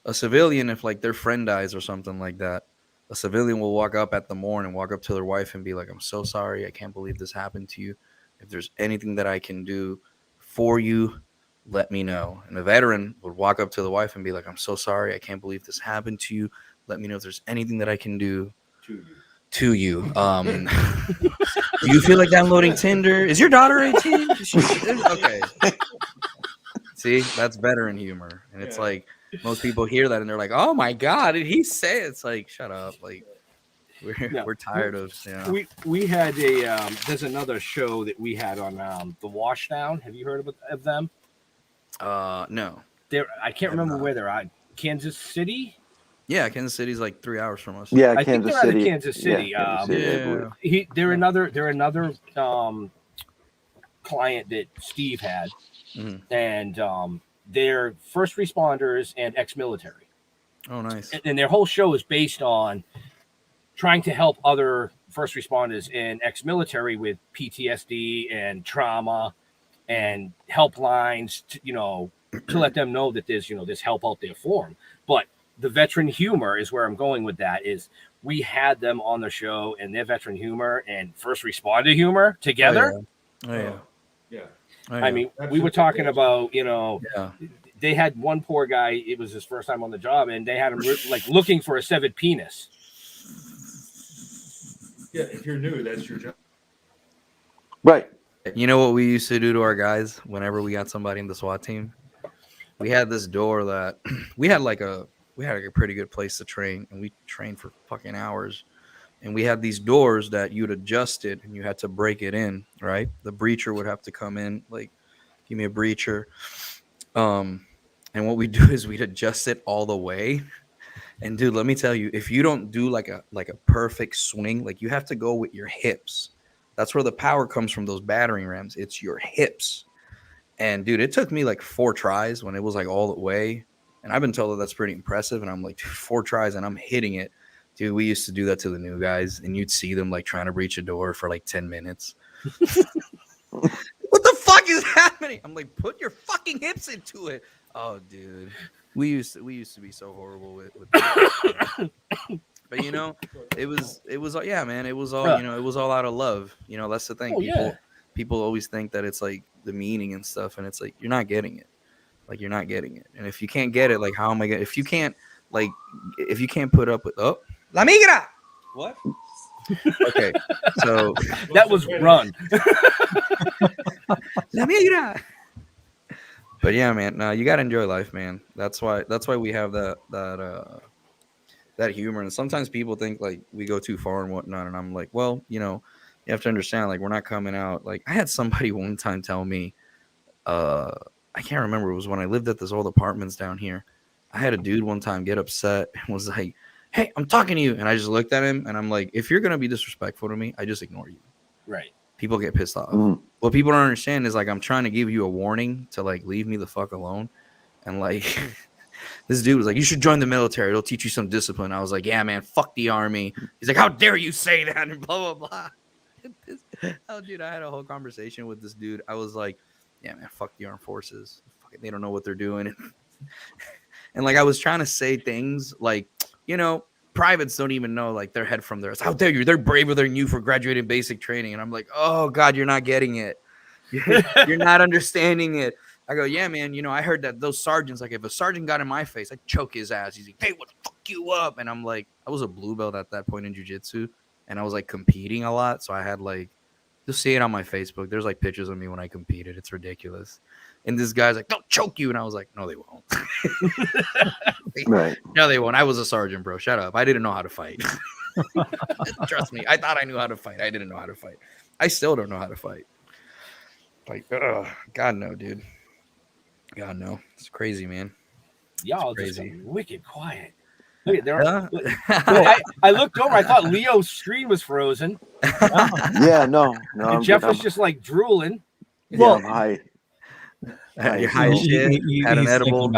a civilian, if like their friend dies or something like that, a civilian will walk up at the morn and walk up to their wife and be like, "I'm so sorry. I can't believe this happened to you. If there's anything that I can do for you, let me know." And a veteran would walk up to the wife and be like, "I'm so sorry. I can't believe this happened to you. Let me know if there's anything that I can do to you. Do you feel like downloading Tinder? Is your daughter 18? Okay." See, that's veteran humor. And it's like most people hear that and they're like, "Oh my God, did he say it?" It's like, shut up. Like we're tired of, you know. We had there's another show that we had on the Washdown. Have you heard of them? No. I can't remember where they're at. Kansas City. Yeah, Kansas City's like 3 hours from us. Yeah, I think Kansas they're out of City. Kansas City. Yeah, Kansas City, I believe. They're another client that Steve had, and they're first responders and ex-military. Oh, nice. And their whole show is based on trying to help other first responders and ex-military with PTSD and trauma and helplines, to let them know that there's, there's help out there for them. But the veteran humor is where I'm going with that. Is we had them on the show and their veteran humor and first responder humor together. Oh, yeah. Yeah. I mean, we were talking about, they had one poor guy. It was his first time on the job, and they had him like looking for a severed penis. Yeah, if you're new, that's your job. Right. You know what we used to do to our guys whenever we got somebody in the SWAT team? We had this door that we had a pretty good place to train, and we trained for fucking hours. And we had these doors that you'd adjust it and you had to break it in, right? The breacher would have to come in, like, give me a breacher. And what we do is we'd adjust it all the way. And dude, let me tell you, if you don't do like a perfect swing, like you have to go with your hips. That's where the power comes from, those battering rams. It's your hips. And dude, it took me like 4 tries when it was like all the way. And I've been told that that's pretty impressive. And I'm like, dude, 4 tries and I'm hitting it. Dude, we used to do that to the new guys, and you'd see them like trying to breach a door for like 10 minutes. What the fuck is happening? I'm like, put your fucking hips into it. Oh, dude, we used to be so horrible with that. But it was yeah, man. It was all it was all out of love. That's the thing. People always think that it's like the meaning and stuff, and it's like you're not getting it. Like you're not getting it. And if you can't get it, like how am I gonna? If you can't put up with La migra. What? Okay, so that was run. La migra. But yeah, man, no, you gotta enjoy life, man. That's why we have that humor. And sometimes people think like we go too far and whatnot, and I'm like, well, you have to understand, like we're not coming out. Like I had somebody one time tell me, I can't remember. It was when I lived at this old apartments down here. I had a dude one time get upset and was like, hey, I'm talking to you. And I just looked at him and I'm like, if you're going to be disrespectful to me, I just ignore you. Right. People get pissed off. What people don't understand is like, I'm trying to give you a warning to like, leave me the fuck alone. And like, this dude was like, you should join the military. It'll teach you some discipline. I was like, yeah, man, fuck the army. He's like, how dare you say that? And blah, blah, blah. Oh, dude, I had a whole conversation with this dude. I was like, yeah, man, fuck the armed forces. They don't know what they're doing. And like, I was trying to say things like, privates don't even know like their head from theirs. How dare you? They're braver than you for graduating basic training. And I'm like, oh God, you're not getting it. You're not understanding it. I go, yeah, man. I heard that those sergeants, like if a sergeant got in my face, I'd choke his ass. He's like, they would fuck you up. And I'm like, I was a blue belt at that point in jiu-jitsu, and I was like competing a lot. So I had like, you'll see it on my Facebook. There's like pictures of me when I competed. It's ridiculous. And this guy's like, they'll choke you. And I was like, no, they won't. Right. No, they won't. I was a sergeant, bro. Shut up. I didn't know how to fight. Trust me. I thought I knew how to fight. I didn't know how to fight. I still don't know how to fight. Like, God, no, dude. God, no. It's crazy, man. Y'all it's just crazy. Wicked quiet. Look at there. I looked over. I thought Leo's screen was frozen. Yeah, no. And Jeff was just like drooling. Well, hi. You're high as shit. Had an edible.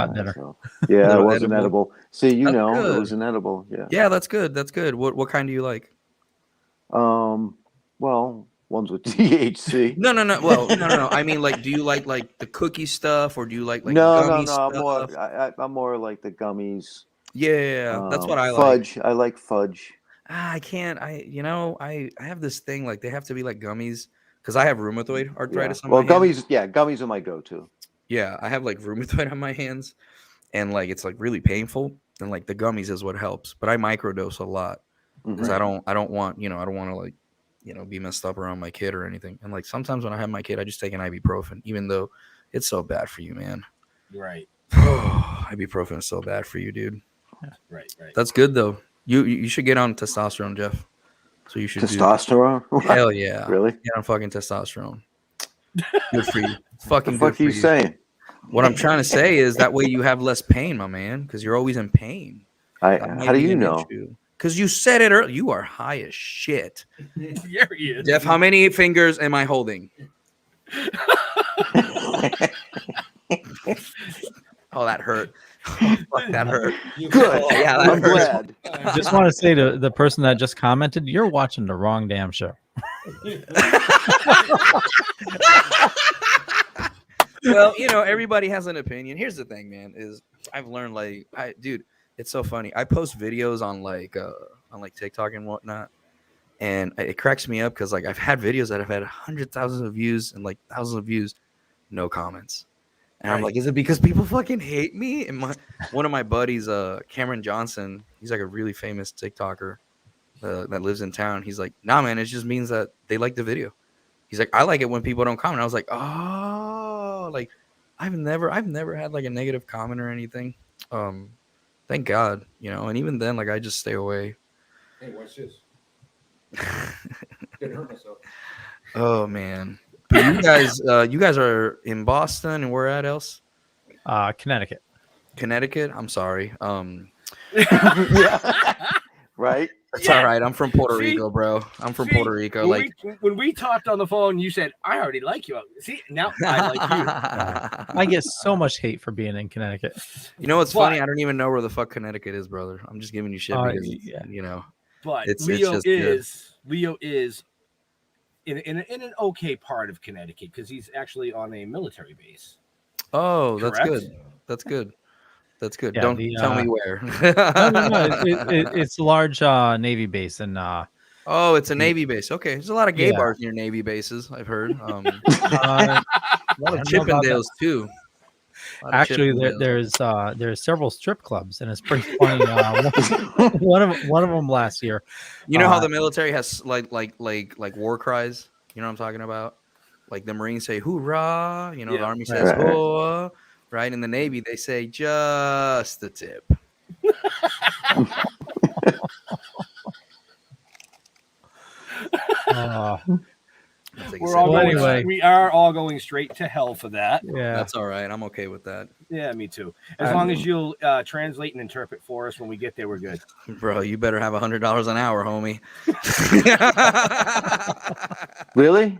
Yeah, it was an edible. See, That's it good. was an edible. Yeah. Yeah, that's good. That's good. What kind do you like? Well, ones with THC. No. Well, no. I mean, like, do you like the cookie stuff, or do you like no? gummy stuff? I'm more like the gummies. Yeah, that's what I like. Fudge. I like fudge. I can't. I have this thing like they have to be like gummies because I have rheumatoid arthritis. Yeah. Well, gummies. Yeah, gummies are my go-to. Yeah, I have like rheumatoid on my hands, and like it's like really painful. And like the gummies is what helps. But I microdose a lot because I don't want I don't want to like be messed up around my kid or anything. And like sometimes when I have my kid, I just take an ibuprofen, even though it's so bad for you, man. Right. Ibuprofen is so bad for you, dude. Right. That's good though. You should get on testosterone, Jeff. So you should testosterone. Hell yeah, really? Get on fucking testosterone. Good for you. Fucking what the fuck good are you for you. saying? What I'm trying to say is that way you have less pain, my man, because you're always in pain. How do you know? Because you said it earlier. You are high as shit. Here he is. Jeff, how many fingers am I holding? Oh, that hurt. Oh, fuck, that hurt. Good. Oh, yeah, I'm glad. I just want to say to the person that just commented, you're watching the wrong damn show. Well, everybody has an opinion. Here's the thing, man, is I've learned, dude, it's so funny. I post videos on TikTok and whatnot, and it cracks me up because I've had videos that have had 100,000 of views and thousands of views, no comments. And I'm like, is it because people fucking hate me? And one of my buddies, Cameron Johnson, he's like a really famous TikToker that lives in town. He's like, nah, man, it just means that they like the video. He's like, I like it when people don't comment. I was like, oh, I've never had a negative comment or anything. Thank God, and even then, I just stay away. Hey, watch this. Didn't hurt myself. Oh man. But you guys are in Boston, and where at else? Connecticut. Connecticut. I'm sorry. Right. That's all right. I'm from Puerto Rico, bro. I'm from Puerto Rico. When we talked on the phone, you said, "I already like you." See, now I like you. I get so much hate for being in Connecticut. You know what's funny? I don't even know where the fuck Connecticut is, brother. I'm just giving you shit because But it's Leo is in an okay part of Connecticut because he's actually on a military base. Oh, that's Correct? good. That's good. That's good. Yeah, Don't tell me where. No. It's a large Navy base, and oh, it's a Navy base. Okay, there's a lot of gay bars near Navy bases. I've heard. A lot of Chippendales too. Actually, there's several strip clubs, and it's pretty funny. One of them last year. You know how the military has like war cries? You know what I'm talking about? Like the Marines say "hoorah," the Army says "hoorah," right? In the Navy, they say "just the tip." We are all going straight to hell for that. Yeah, that's all right. I'm okay with that. Yeah, me too. As long as you'll translate and interpret for us when we get there, we're good. Bro, you better have $100 an hour, homie. Really?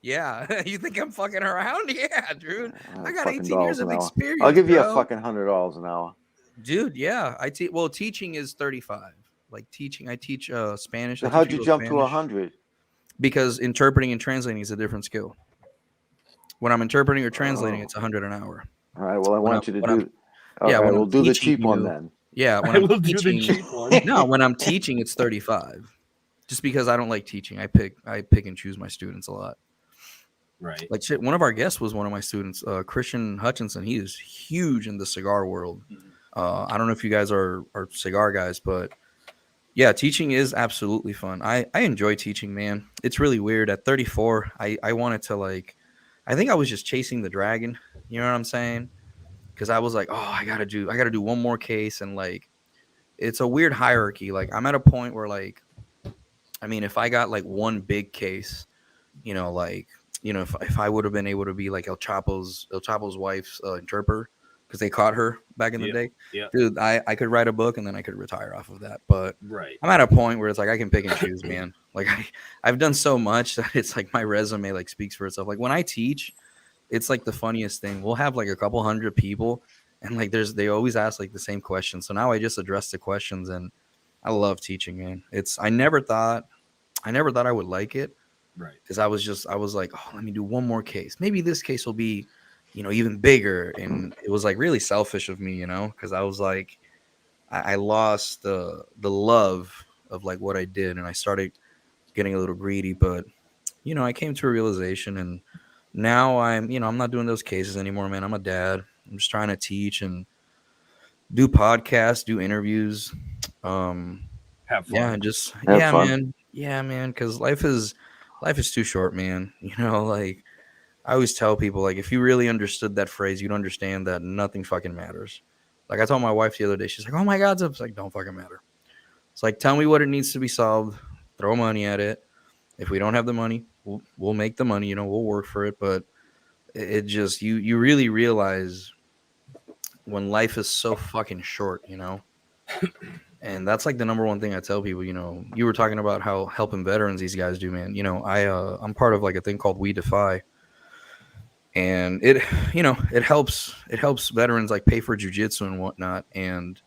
Yeah. You think I'm fucking around? Yeah, dude. I got 18 years of experience. I'll give you a fucking $100 an hour. Dude, yeah. Teaching is 35. Like teaching, I teach Spanish. So how'd you jump to 100? Because interpreting and translating is a different skill. When I'm interpreting or translating, it's 100 an hour. All right. Well, I want you to do. We'll do the cheap one then. Yeah, when I'm teaching. No, when I'm teaching, it's 35. Just because I don't like teaching, I pick and choose my students a lot. Right. Like shit, one of our guests was one of my students, Christian Hutchinson. He is huge in the cigar world. I don't know if you guys are cigar guys, but yeah, teaching is absolutely fun. I enjoy teaching, man. It's really weird. At 34, I wanted to I think I was just chasing the dragon. You know what I'm saying? Because I was like, oh, I gotta do one more case, and it's a weird hierarchy. I'm at a point where if I got one big case, if I would have been able to be El Chapo's wife's interpreter, because they caught her back in the day. Yeah. Dude, I could write a book and then I could retire off of that. But I'm at a point where it's I can pick and choose, man. I've done so much that it's my resume speaks for itself. When I teach, it's the funniest thing. We'll have a couple hundred people, and they always ask the same question. So now I just address the questions, and I love teaching, man. I never thought I would like it. Right. Because I was like, oh, let me do one more case. Maybe this case will be even bigger. And it was really selfish of me, because I was I lost the love of what I did, and I started getting a little greedy. But I came to a realization, and now I'm not doing those cases anymore, man. I'm a dad. I'm just trying to teach and do podcasts, do interviews. Have fun. Yeah, just man. Yeah, man. Because life is too short, man. I always tell people, if you really understood that phrase, you'd understand that nothing fucking matters. I told my wife the other day, she's like, oh my God, it's don't fucking matter. It's tell me what it needs to be solved, throw money at it. If we don't have the money, we'll make the money, we'll work for it. But it just you really realize when life is so fucking short, you know. And that's like the number one thing I tell people. You know, you were talking about how helping veterans these guys do, man. You know, I'm part of like a thing called We Defy, and it helps veterans like pay for jiu-jitsu and whatnot. And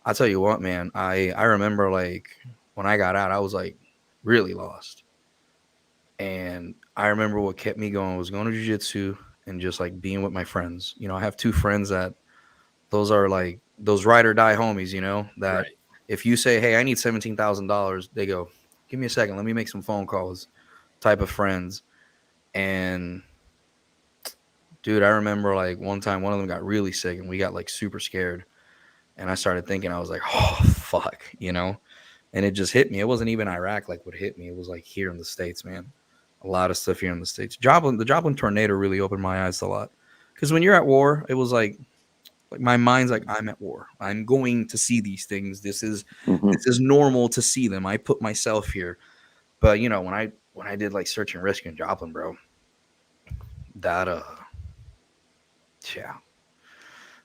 I tell you what, man, I remember like when I got out, I was like really lost. And I remember what kept me going was going to jiu-jitsu and just like being with my friends. You know, I have two friends that those are like those ride or die homies, you know, that if you say, hey, I need $17,000, they go, give me a second, let me make some phone calls type of friends. And dude, I remember like one time one of them got really sick and we got like super scared. And I started thinking, I was like, oh, fuck, you know, and it just hit me. It wasn't even Iraq like what hit me. It was like here in the States, man. A lot of stuff here in the States. The Joplin tornado really opened my eyes a lot. Because when you're at war, it was like my mind's like, I'm at war. I'm going to see these things. This is normal to see them. I put myself here. But you know, when I did like search and rescue in Joplin, bro, that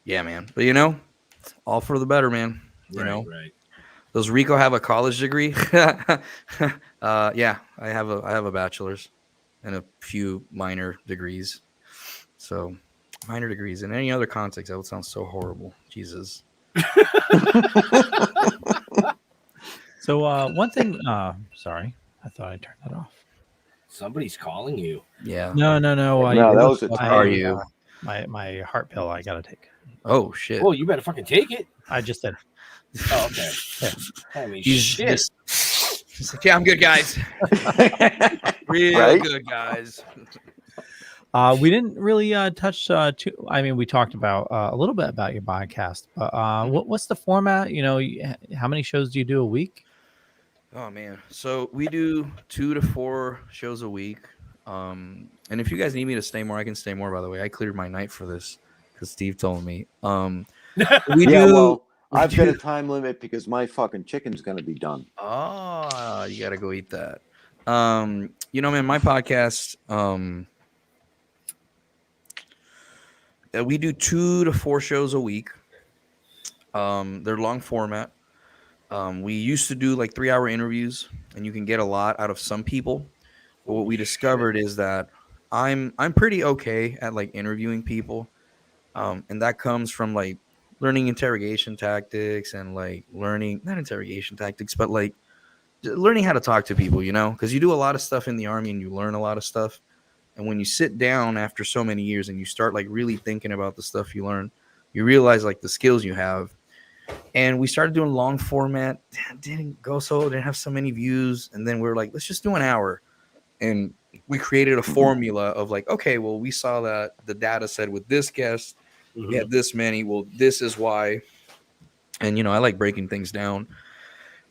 yeah, man. But you know, all for the better, man. You know. Right. Does Rico have a college degree? Yeah, I have a bachelor's and a few minor degrees. So minor degrees. In any other context, that would sound so horrible. Jesus. So one thing. Sorry, I thought I turned that off. Somebody's calling you. Yeah. No. No, that was it. How are you? My heart pill I gotta take. Oh shit. Well, you better fucking take it. I just did. Oh, okay. Yeah. Holy shit. He's like, yeah, I'm good, guys. Real good, guys. We didn't really touch I mean, we talked about a little bit about your podcast, but what's the format? You know, how many shows do you do a week? Oh man, so we do 2 to 4 shows a week. And if you guys need me to stay more, I can stay more. By the way, I cleared my night for this because Steve told me. I've got a time limit because my fucking chicken's gonna be done. Oh, you gotta go eat that. You know, man, my podcast. We do 2 to 4 shows a week. They're long format. We used to do like 3-hour interviews, and you can get a lot out of some people. But what we discovered is that I'm pretty okay at like interviewing people, and that comes from like learning interrogation tactics and like learning not interrogation tactics, but like learning how to talk to people. You know, because you do a lot of stuff in the Army and you learn a lot of stuff. And when you sit down after so many years and you start like really thinking about the stuff you learn, you realize like the skills you have. And we started doing long format. Didn't have so many views. And then we were like, let's just do an hour. And we created a formula of like, okay, well, we saw that the data said with this guest, we had this many. Well, this is why. And, you know, I like breaking things down.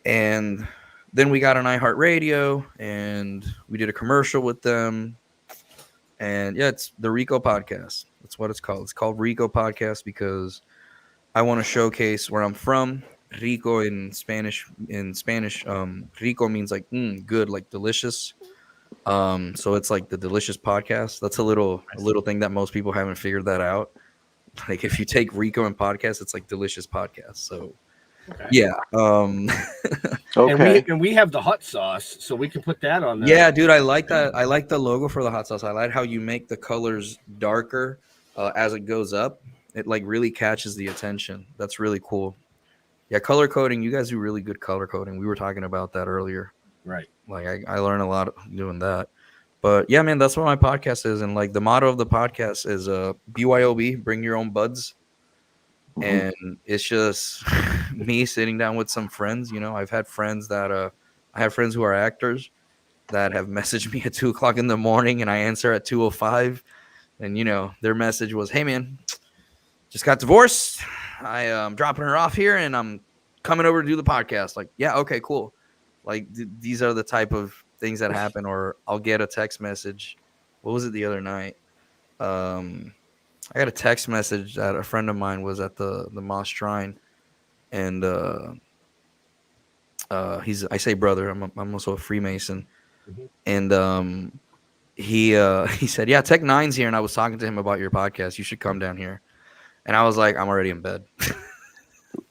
And then we got an iHeartRadio and we did a commercial with them. And yeah, it's the Rico Podcast. That's what it's called. It's called Rico Podcast because I want to showcase where I'm from. Rico in Spanish. Rico means like good, like delicious. So it's like the delicious podcast. That's a little thing that most people haven't figured that out. Like if you take Rico and podcast, it's like delicious podcast. So yeah. Okay. And we have the hot sauce, so we can put that on there. Yeah, dude, I like that. I like the logo for the hot sauce. I like how you make the colors darker as it goes up. It like really catches the attention. That's really cool. Yeah, color coding. You guys do really good color coding. We were talking about that earlier. Right. Like I learn a lot doing that. But yeah, man, that's what my podcast is. And like the motto of the podcast is BYOB, bring your own buds. And it's just me sitting down with some friends. You know, I've had friends that I have friends who are actors that have messaged me at 2:00 in the morning and I answer at 2:05. And, you know, their message was, hey, man, just got divorced. I'm dropping her off here and I'm coming over to do the podcast. Like, yeah, okay, cool. Like these are the type of things that happen. Or I'll get a text message. What was it the other night? I got a text message that a friend of mine was at the Moss Shrine, and I say brother. I'm also a Freemason, and he said, yeah, Tech Nine's here, and I was talking to him about your podcast. You should come down here. And I was like, I'm already in bed.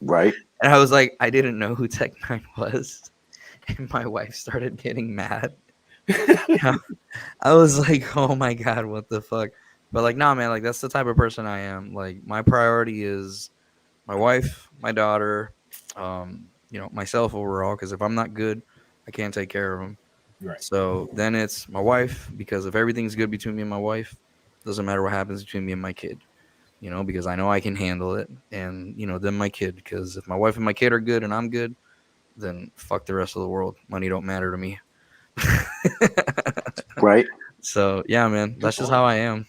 Right. And I was like, I didn't know who Tech Nine was. And my wife started getting mad. I was like, oh my God, what the fuck? But like, nah, man, like that's the type of person I am. Like my priority is my wife, my daughter, myself overall. Because if I'm not good, I can't take care of them. Right. So then it's my wife, because if everything's good between me and my wife, doesn't matter what happens between me and my kid, because I know I can handle it. And, then my kid, because if my wife and my kid are good and I'm good, then fuck the rest of the world. Money don't matter to me. Right. So yeah, man, that's just how I am.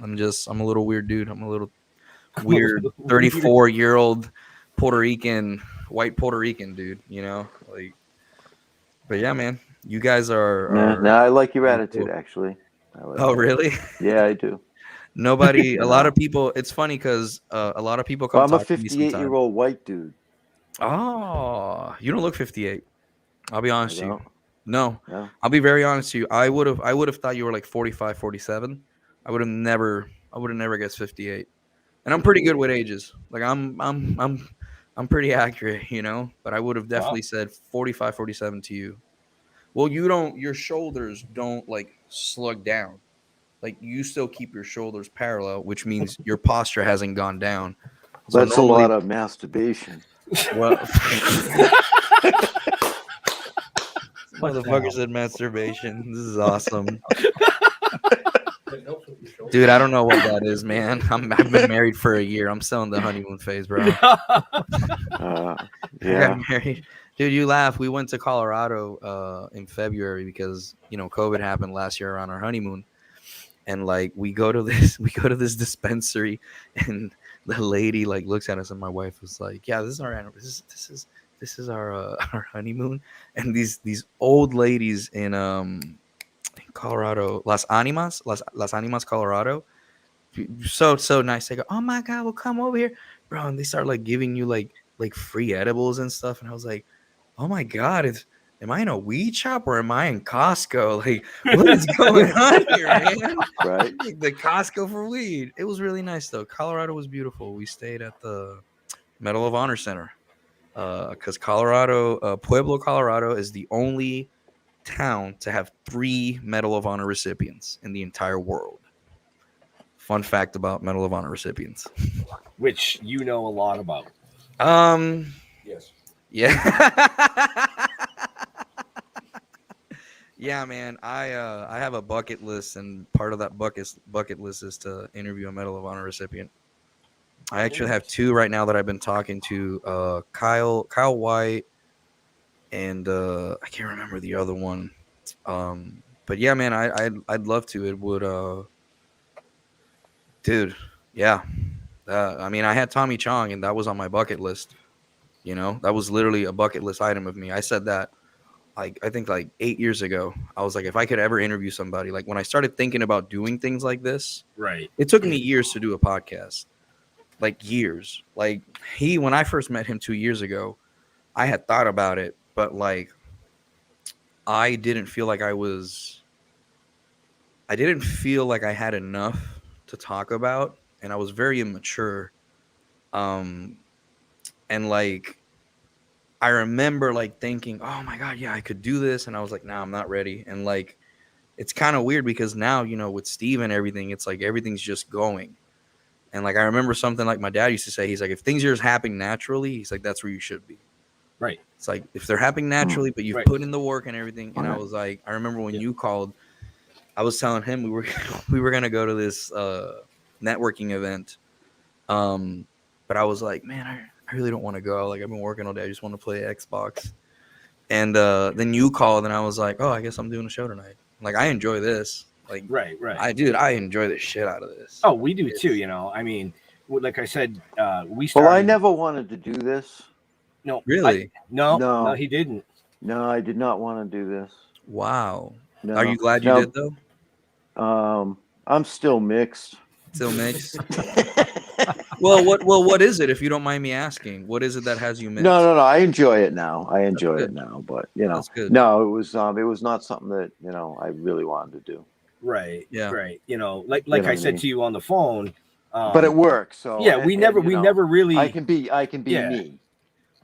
I'm a little weird dude. I'm a little weird 34-year-old white Puerto Rican dude, like, but yeah, man, you guys are no, I like your attitude, actually. Really? Yeah, I do. A lot of people, it's funny because a lot of people come I'm a talk to me 58-year-old white dude. Oh, you don't look 58. I'll be honest with you. No. I'll be very honest with you. I would have thought you were like 45, 47. I would have never guessed 58. And I'm pretty good with ages. Like I'm pretty accurate, but I would have definitely said 45, 47 to you. Well, your shoulders don't like slug down. Like you still keep your shoulders parallel, which means your posture hasn't gone down. So that's normally a lot of masturbation. Well, motherfucker said masturbation. This is awesome. Dude, I don't know what that is, man. I've been married for a year. I'm still in the honeymoon phase, bro. Yeah. I got married. Dude, you laugh. We went to Colorado in February because, COVID happened last year around our honeymoon. And like we go to this dispensary, and the lady like looks at us, and my wife was like, "Yeah, this is our honeymoon." And these old ladies in Colorado, Las Animas, Colorado, so nice. They go, "Oh my God, well come over here, bro," and they start like giving you like free edibles and stuff, and I was like, "Oh my God, am I in a weed shop or am I in Costco? Like, what is going on here, man?" Right. The Costco for weed. It was really nice, though. Colorado was beautiful. We stayed at the Medal of Honor Center because Pueblo, Colorado is the only town to have 3 Medal of Honor recipients in the entire world. Fun fact about Medal of Honor recipients. Which you know a lot about. Yes. Yeah. Yeah, man. I have a bucket list, and part of that bucket list is to interview a Medal of Honor recipient. I actually have 2 right now that I've been talking to. Kyle White, and I can't remember the other one. But yeah, man, I'd love to. It would, dude. Yeah. I mean, I had Tommy Chong, and that was on my bucket list. That was literally a bucket list item of me. I said that. I think like 8 years ago. I was like, if I could ever interview somebody, like when I started thinking about doing things like this, right? It took me years to do a podcast, like years. Like when I first met him 2 years ago, I had thought about it, but like I didn't feel like I had enough to talk about, and I was very immature. And like I remember like thinking, oh my God, yeah, I could do this. And I was like, nah, I'm not ready. And like, it's kind of weird because now, with Steve and everything, it's like everything's just going. And like, I remember something like my dad used to say, he's like, if things are just happening naturally, he's like, that's where you should be. Right. It's like, if they're happening naturally, but you've put in the work and everything. And I was like, I remember when you called, I was telling him we were going to go to this networking event. But I was like, man, I really don't want to go. Like, I've been working all day. I just want to play Xbox. And then you called, and I was like, oh, I guess I'm doing a show tonight. Like, I enjoy this. Like, right. I enjoy the shit out of this. Oh, we do too. I mean, like I said, we started. Well, I never wanted to do this. No, really? No, he didn't. No, I did not want to do this. Wow. No. Are you glad you did though? I'm still mixed. Still mixed. Well, what is it, if you don't mind me asking? What is it that has you mixed? No. I enjoy it now. But That's good. no, it was not something that I really wanted to do. Right. Yeah. Right. Like I said to you on the phone. But it works. So yeah, we never really. I can be me.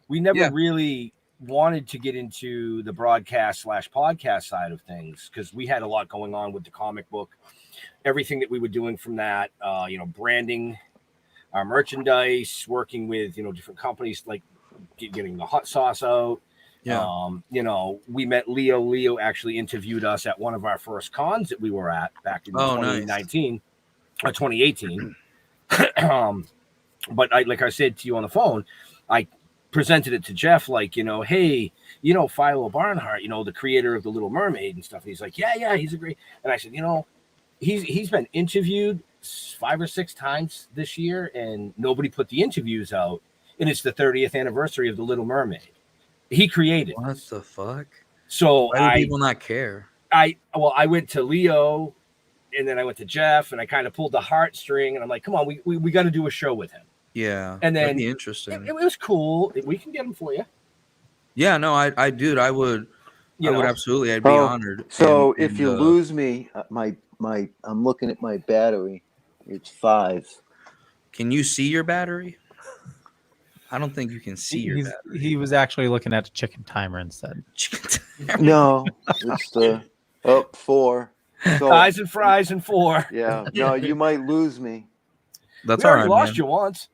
We never really wanted to get into the broadcast/podcast side of things because we had a lot going on with the comic book, everything that we were doing from that, branding our merchandise, working with, different companies, like getting the hot sauce out. Yeah. We met Leo. Leo actually interviewed us at one of our first cons that we were at back in 2019 or 2018. But like I said to you on the phone, I presented it to Jeff, like, hey, Philo Barnhart, the creator of The Little Mermaid and stuff. And he's like, yeah, he's a great. And I said, he's been interviewed 5 or 6 times this year, and nobody put the interviews out. And it's the 30th anniversary of The Little Mermaid. He created. What the fuck? So why do people not care? I went to Leo, and then I went to Jeff, and I kind of pulled the heartstring, and I'm like, come on, we got to do a show with him. Yeah, and then that'd be interesting. It was cool. We can get him for you. Yeah, no, I would absolutely. I'd be honored. So if you lose me, I'm looking at my battery. It's 5. Can you see your battery? I don't think you can see your battery. He was actually looking at the chicken timer instead. No, it's the 4. So, Eyes and fries and 4. Yeah, no, you might lose me. That's we all already right. Lost man. you once.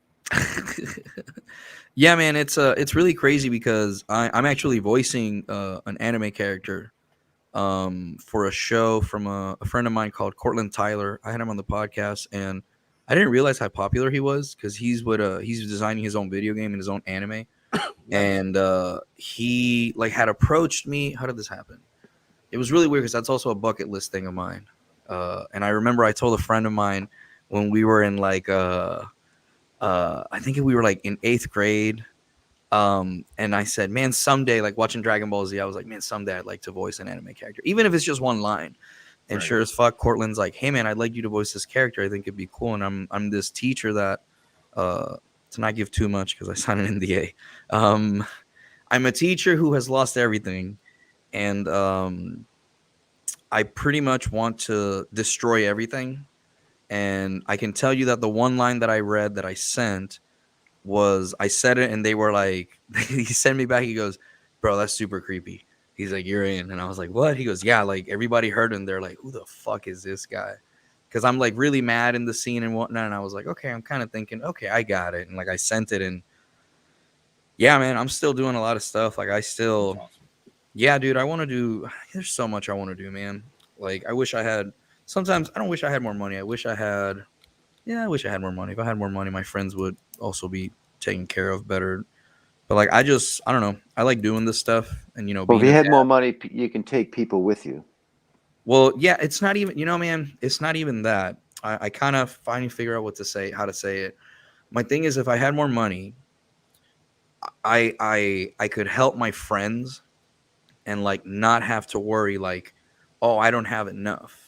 Yeah, man, it's really crazy because I'm actually voicing an anime character for a show from a friend of mine called Cortland Tyler. I had him on the podcast, and I didn't realize how popular he was because he's designing his own video game and his own anime. And he had approached me. How did this happen? It was really weird because that's also a bucket list thing of mine. And I remember I told a friend of mine when we were in I think we were in 8th grade. And I said, man, someday, watching Dragon Ball Z, I was like, man, someday I'd like to voice an anime character, even if it's just one line. And sure as fuck, Cortland's like, hey man, I'd like you to voice this character. I think it'd be cool. And I'm this teacher that, to not give too much because I signed an NDA. I'm a teacher who has lost everything. And I pretty much want to destroy everything. And I can tell you that the one line that I read that I sent was, I said it and they were like, he sent me back. He goes, bro, that's super creepy. He's like, you're in. And I was like, what? He goes, yeah, everybody heard him. They're like, who the fuck is this guy? Because I'm really mad in the scene and whatnot. And I was like, okay, I'm kind of thinking, okay, I got it. And I sent it. And yeah, man, I'm still doing a lot of stuff. Yeah, dude, there's so much I want to do, man. I wish I had. Sometimes I don't wish I had more money. I wish I had more money. If I had more money, my friends would also be taken care of better. But I don't know. I like doing this stuff. And, well, if you had more money, you can take people with you. Well, yeah, it's not even, man, it's not even that. I kind of finally figure out how to say it. My thing is, if I had more money, I could help my friends and not have to worry oh, I don't have enough.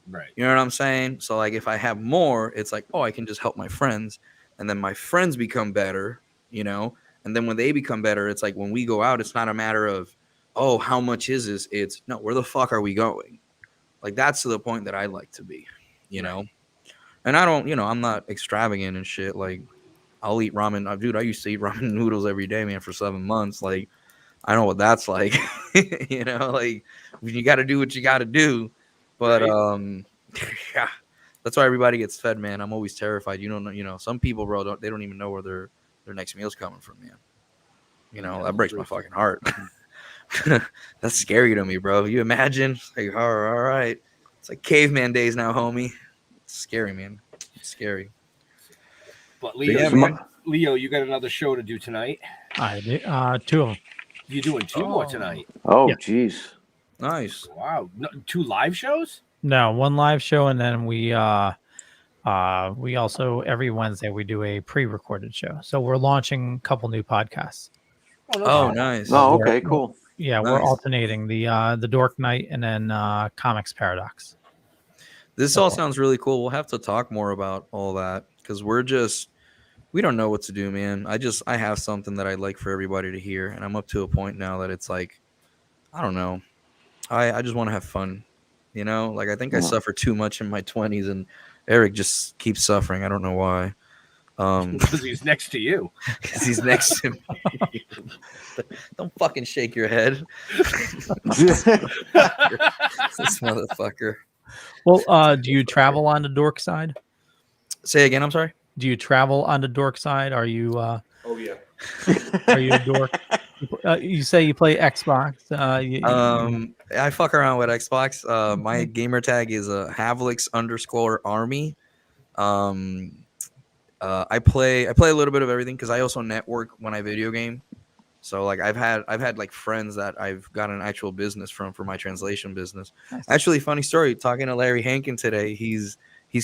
Right. You know what I'm saying? So if I have more, it's oh, I can just help my friends, and then my friends become better, and then when they become better, it's when we go out, it's not a matter of, oh, how much is this? It's no, where the fuck are we going? That's to the point that I like to be, And I don't, I'm not extravagant and shit. I'll eat ramen. Dude, I used to eat ramen noodles every day, man, for 7 months. I know what that's like, you got to do what you got to do. But yeah, that's why everybody gets fed, man. I'm always terrified. You don't know, some people, bro, they don't even know where their next meal's coming from, man. That breaks my fucking heart. That's scary to me, bro. You imagine? All right. It's caveman days now, homie. It's scary, man. It's scary. But Leo, you got another show to do tonight. I did 2 of them. You're doing 2 more tonight. Oh, geez. Nice. Wow. No, 2 live shows? No, 1 live show, and then we also every Wednesday we do a pre-recorded show. So we're launching a couple new podcasts. Oh, nice. Oh, okay, cool. Yeah, Nice. We're alternating the Dork Night and then Comics Paradox. This all sounds really cool. We'll have to talk more about all that because we don't know what to do, man. I have something that I'd like for everybody to hear, and I'm up to a point now that it's I don't know. I just want to have fun. You know, like I think I suffered too much in my 20s, and Eric just keeps suffering. I don't know why. Because he's next to you. Because he's next to me. Don't fucking shake your head. This motherfucker. Well, do you travel on the dork side? Say again, I'm sorry? Do you travel on the dork side? Are you Oh yeah. are you a dork? You say you play Xbox. I fuck around with Xbox. My gamer tag is Havlix_army. I play a little bit of everything because I also network when I video game. So like I've had like friends that I've got an actual business from for my translation business. Nice. Actually, funny story. Talking to Larry Hankin today, he's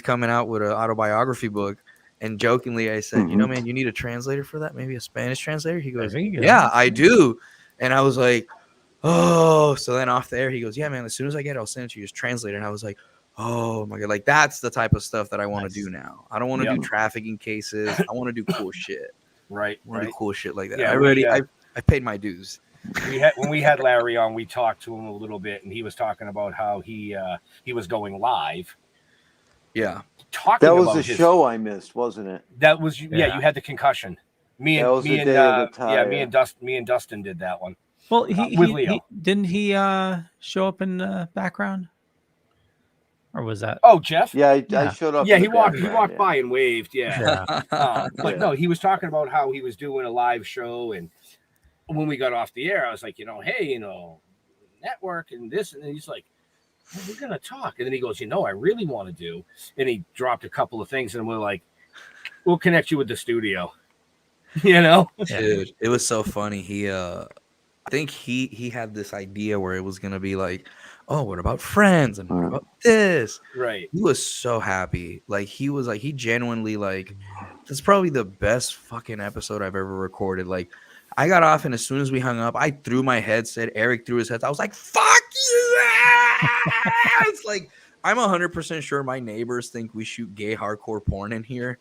coming out with an autobiography book, and jokingly I said, you know, man, you need a translator for that, maybe a Spanish translator. He goes, yeah, I do. And I was like, oh. So then off there, he goes, yeah, man, as soon as I get it, I'll send it to you as translator. And I was like, oh my god, like that's the type of stuff that I want to do now. I don't want to do trafficking cases. I want to do cool shit. Right. I want to do cool shit like that. Yeah, I paid my dues. When we had Larry on, we talked to him a little bit, and he was talking about how he was going live. Yeah, that was the show I missed, wasn't it? That was you had the concussion. Me and Dustin did that one. Well, Leo. Didn't he show up in the background? Or was that? Oh, Jeff? Yeah, I showed up. Yeah, he walked by and waved. Yeah. But no, he was talking about how he was doing a live show, and when we got off the air, I was like, hey, network and this, and he's like, well, we're gonna talk, and then he goes, I really want to do, and he dropped a couple of things, and we're like, we'll connect you with the studio. Dude, it was so funny. He I think he had this idea where it was gonna be like, oh, what about Friends and what about this? Right. He was so happy. Like he genuinely like, that's probably the best fucking episode I've ever recorded. Like I got off, and as soon as we hung up, I threw my headset. Eric threw his headset. I was like, fuck you! It's like, I'm 100% sure my neighbors think we shoot gay hardcore porn in here.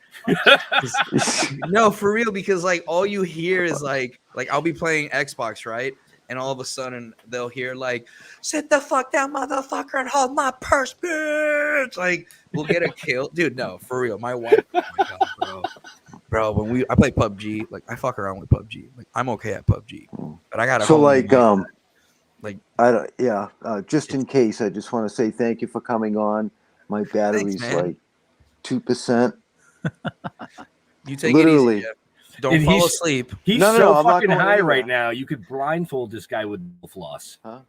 No, for real, because like all you hear is like I'll be playing Xbox, right? And all of a sudden they'll hear like, sit the fuck down, motherfucker, and hold my purse, bitch. Like we'll get a kill. Dude, no, for real. My wife, oh my God, bro, when I play PUBG, like I fuck around with PUBG. Like I'm okay at PUBG. But I gotta just in case, I just want to say thank you for coming on. My battery's like 2%. You take it easy, Jeff. Don't fall asleep. He's so fucking high right now. You could blindfold this guy with floss. Huh?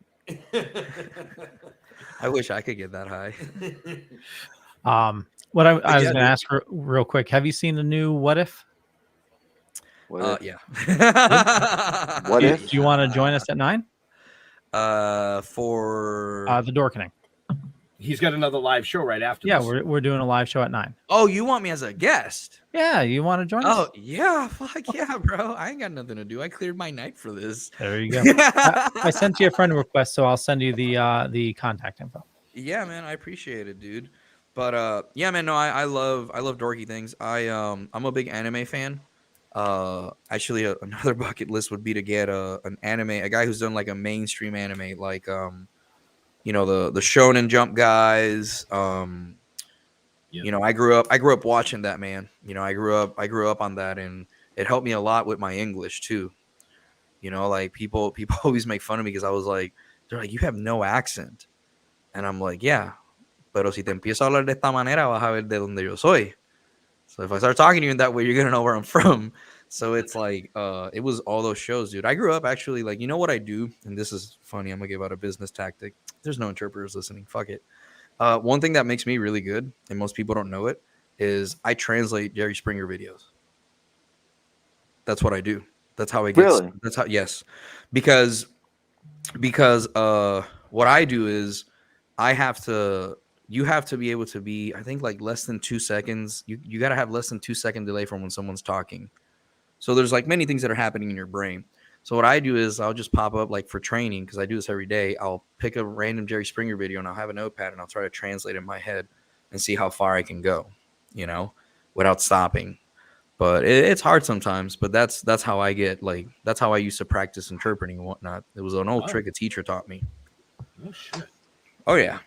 I wish I could get that high. What I was going to ask real quick. Have you seen the new What If? Yeah. What if? Do you want to join us at 9? For the Dorkening. He's got another live show right after. Yeah, this. we're doing a live show at 9. Oh, you want me as a guest? Yeah, you want to join us? Oh, yeah, fuck yeah, bro. I ain't got nothing to do. I cleared my night for this. There you go. I sent you a friend request, so I'll send you the contact info. Yeah, man, I appreciate it, dude. But yeah, man, no, I love dorky things. I'm a big anime fan. Actually, another bucket list would be to get a guy who's done like a mainstream anime, like the Shonen Jump guys. I grew up watching that, man. I grew up on that, and it helped me a lot with my English too. Like people always make fun of me because I was like, they're like, you have no accent, and I'm like, yeah, pero si te empiezo a hablar de esta manera, vas a ver de donde yo soy. So if I start talking to you in that way, you're gonna know where I'm from. So it's like, it was all those shows, dude. I grew up actually, like, what I do, and this is funny. I'm gonna give out a business tactic. There's no interpreters listening. Fuck it. One thing that makes me really good, and most people don't know it, is I translate Jerry Springer videos. That's what I do. That's how I get. Really? That's how. Yes, because what I do is you have to be able to be, I think, like less than 2 seconds. You got to have less than 2 second delay from when someone's talking. So there's like many things that are happening in your brain. So what I do is I'll just pop up, like for training, because I do this every day. I'll pick a random Jerry Springer video and I'll have a notepad and I'll try to translate it in my head and see how far I can go, without stopping. But it's hard sometimes. But that's how I get, like, that's how I used to practice interpreting and whatnot. It was an old trick a teacher taught me. Oh shit. Oh yeah,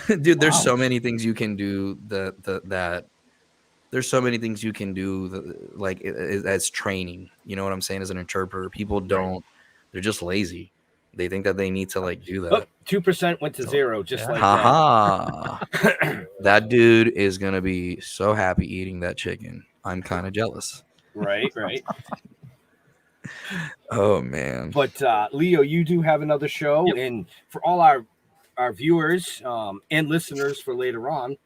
dude. There's so many things you can do that. There's so many things you can do as training. You know what I'm saying? As an interpreter, people don't. They're just lazy. They think that they need to like do that. 2% went to 0, just like that. That dude is gonna be so happy eating that chicken. I'm kind of jealous. Right. Oh man. But Leo, you do have another show, and for all our viewers and listeners for later on,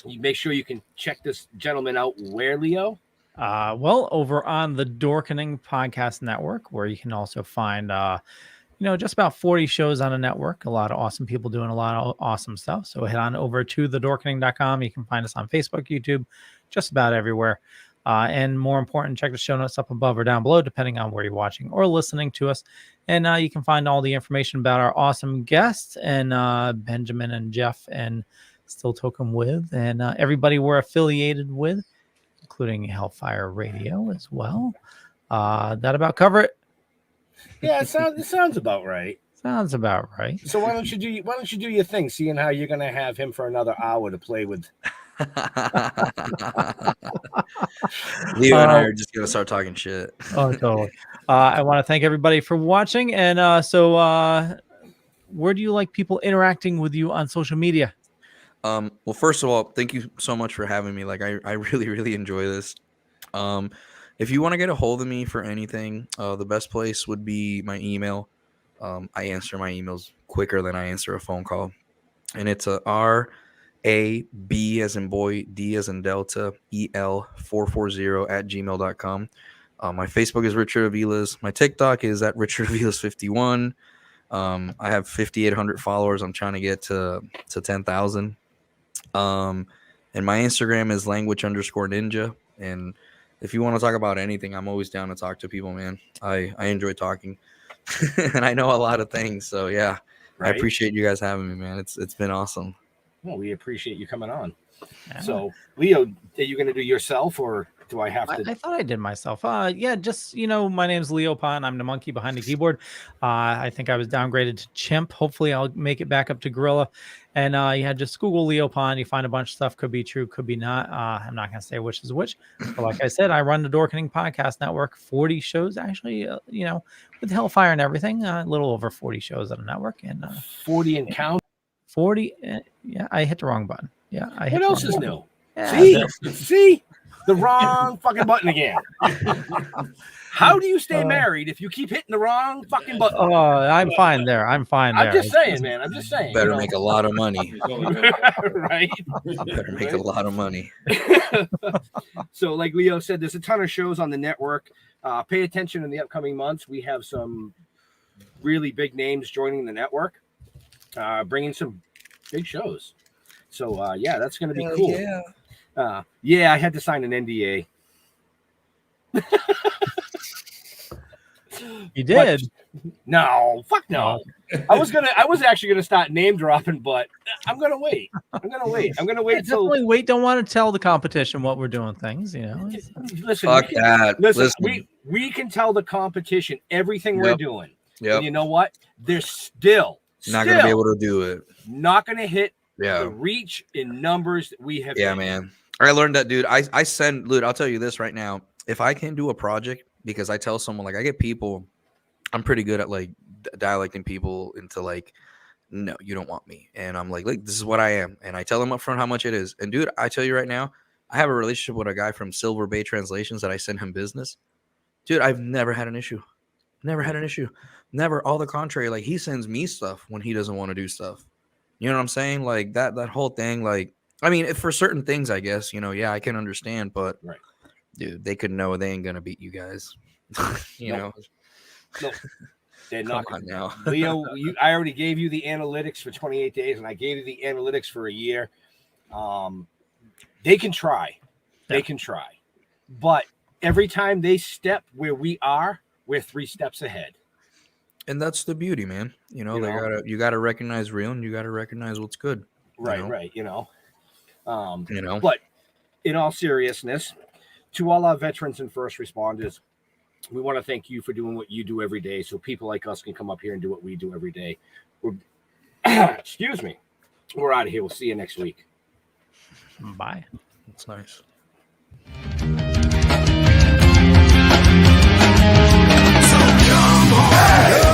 you make sure you can check this gentleman out. Where, Leo? Well, over on the Dorkening Podcast Network, where you can also find just about 40 shows on a network. A lot of awesome people doing a lot of awesome stuff. So head on over to thedorkening.com. You can find us on Facebook, YouTube, just about everywhere. And more important, check the show notes up above or down below, depending on where you're watching or listening to us. And you can find all the information about our awesome guests and Benjamin and Jeff and Still Toking with and everybody we're affiliated with, including Hellfire Radio as well. That about cover it. Yeah, it sounds about right. Sounds about right. So why don't you do your thing, seeing how you're gonna have him for another hour to play with. Leo and I are just gonna start talking shit. Oh, totally. I want to thank everybody for watching, and so where do you like people interacting with you on social media? Well, first of all, thank you so much for having me. Like, I really, really enjoy this. If you want to get a hold of me for anything, the best place would be my email. I answer my emails quicker than I answer a phone call, and it's RAB as in boy, D as in Delta, EL440@gmail.com. My Facebook is Richard Aviles. My TikTok is at Richard Aviles 51. I have 5,800 followers. I'm trying to get to 10,000. And my Instagram is language_ninja. And if you want to talk about anything, I'm always down to talk to people, man. I enjoy talking and I know a lot of things. So yeah, right? I appreciate you guys having me, man. It's been awesome. Well, we appreciate you coming on. Yeah. So Leo, are you going to do yourself or do I have to? I thought I did myself. Yeah, just, my name's Leo Pon. I'm the monkey behind the keyboard. I think I was downgraded to chimp. Hopefully I'll make it back up to gorilla. And just Google Leo Pon. You find a bunch of stuff. Could be true, could be not. I'm not going to say which is which. But like I said, I run the Dorkening Podcast Network. 40 shows, actually, with Hellfire and everything. A little over 40 shows on the network. And 40 and count. 40. Yeah, I hit the wrong button. Yeah. What else is new? Yeah, See? The wrong fucking button again. How do you stay married if you keep hitting the wrong fucking button? Oh, I'm fine there. I'm just saying, man. I'm just saying. Better make a lot of money. Right? Better make a lot of money. So, like Leo said, there's a ton of shows on the network. Pay attention in the upcoming months. We have some really big names joining the network, bringing some big shows. So, yeah, that's going to be cool. Yeah. I had to sign an NDA. You did? No, fuck no. I was actually gonna start name dropping, but I'm gonna wait. I'm gonna wait till wait. Don't want to tell the competition what we're doing things, Listen, fuck that. Listen, we can tell the competition everything we're doing. Yeah. You know what? They're still not gonna be able to do it. Not gonna hit the reach in numbers that we have. Yeah, man. I learned that, dude. I send, dude, I'll tell you this right now. If I can do a project, because I tell someone, like, I get people, I'm pretty good at, like, dialecting people into, like, no, you don't want me. And I'm like, this is what I am. And I tell them up front how much it is. And, dude, I tell you right now, I have a relationship with a guy from Silver Bay Translations that I send him business. Dude, I've never had an issue. Never had an issue. Never. All the contrary. Like, he sends me stuff when he doesn't want to do stuff. You know what I'm saying? Like, that whole thing, like, I mean, for certain things, I guess, yeah, I can understand, but right. Dude, they could know they ain't gonna beat you guys. No, they're not. Come on now. Leo, I already gave you the analytics for 28 days, and I gave you the analytics for a year. They can try. They can try. But every time they step where we are, we're 3 steps ahead. And that's the beauty, man. You gotta recognize real, and you gotta recognize what's good. Right. But in all seriousness, to all our veterans and first responders, we want to thank you for doing what you do every day, so people like us can come up here and do what we do every day. Excuse me. We're out of here. We'll see you next week. Bye. That's nice. So come on.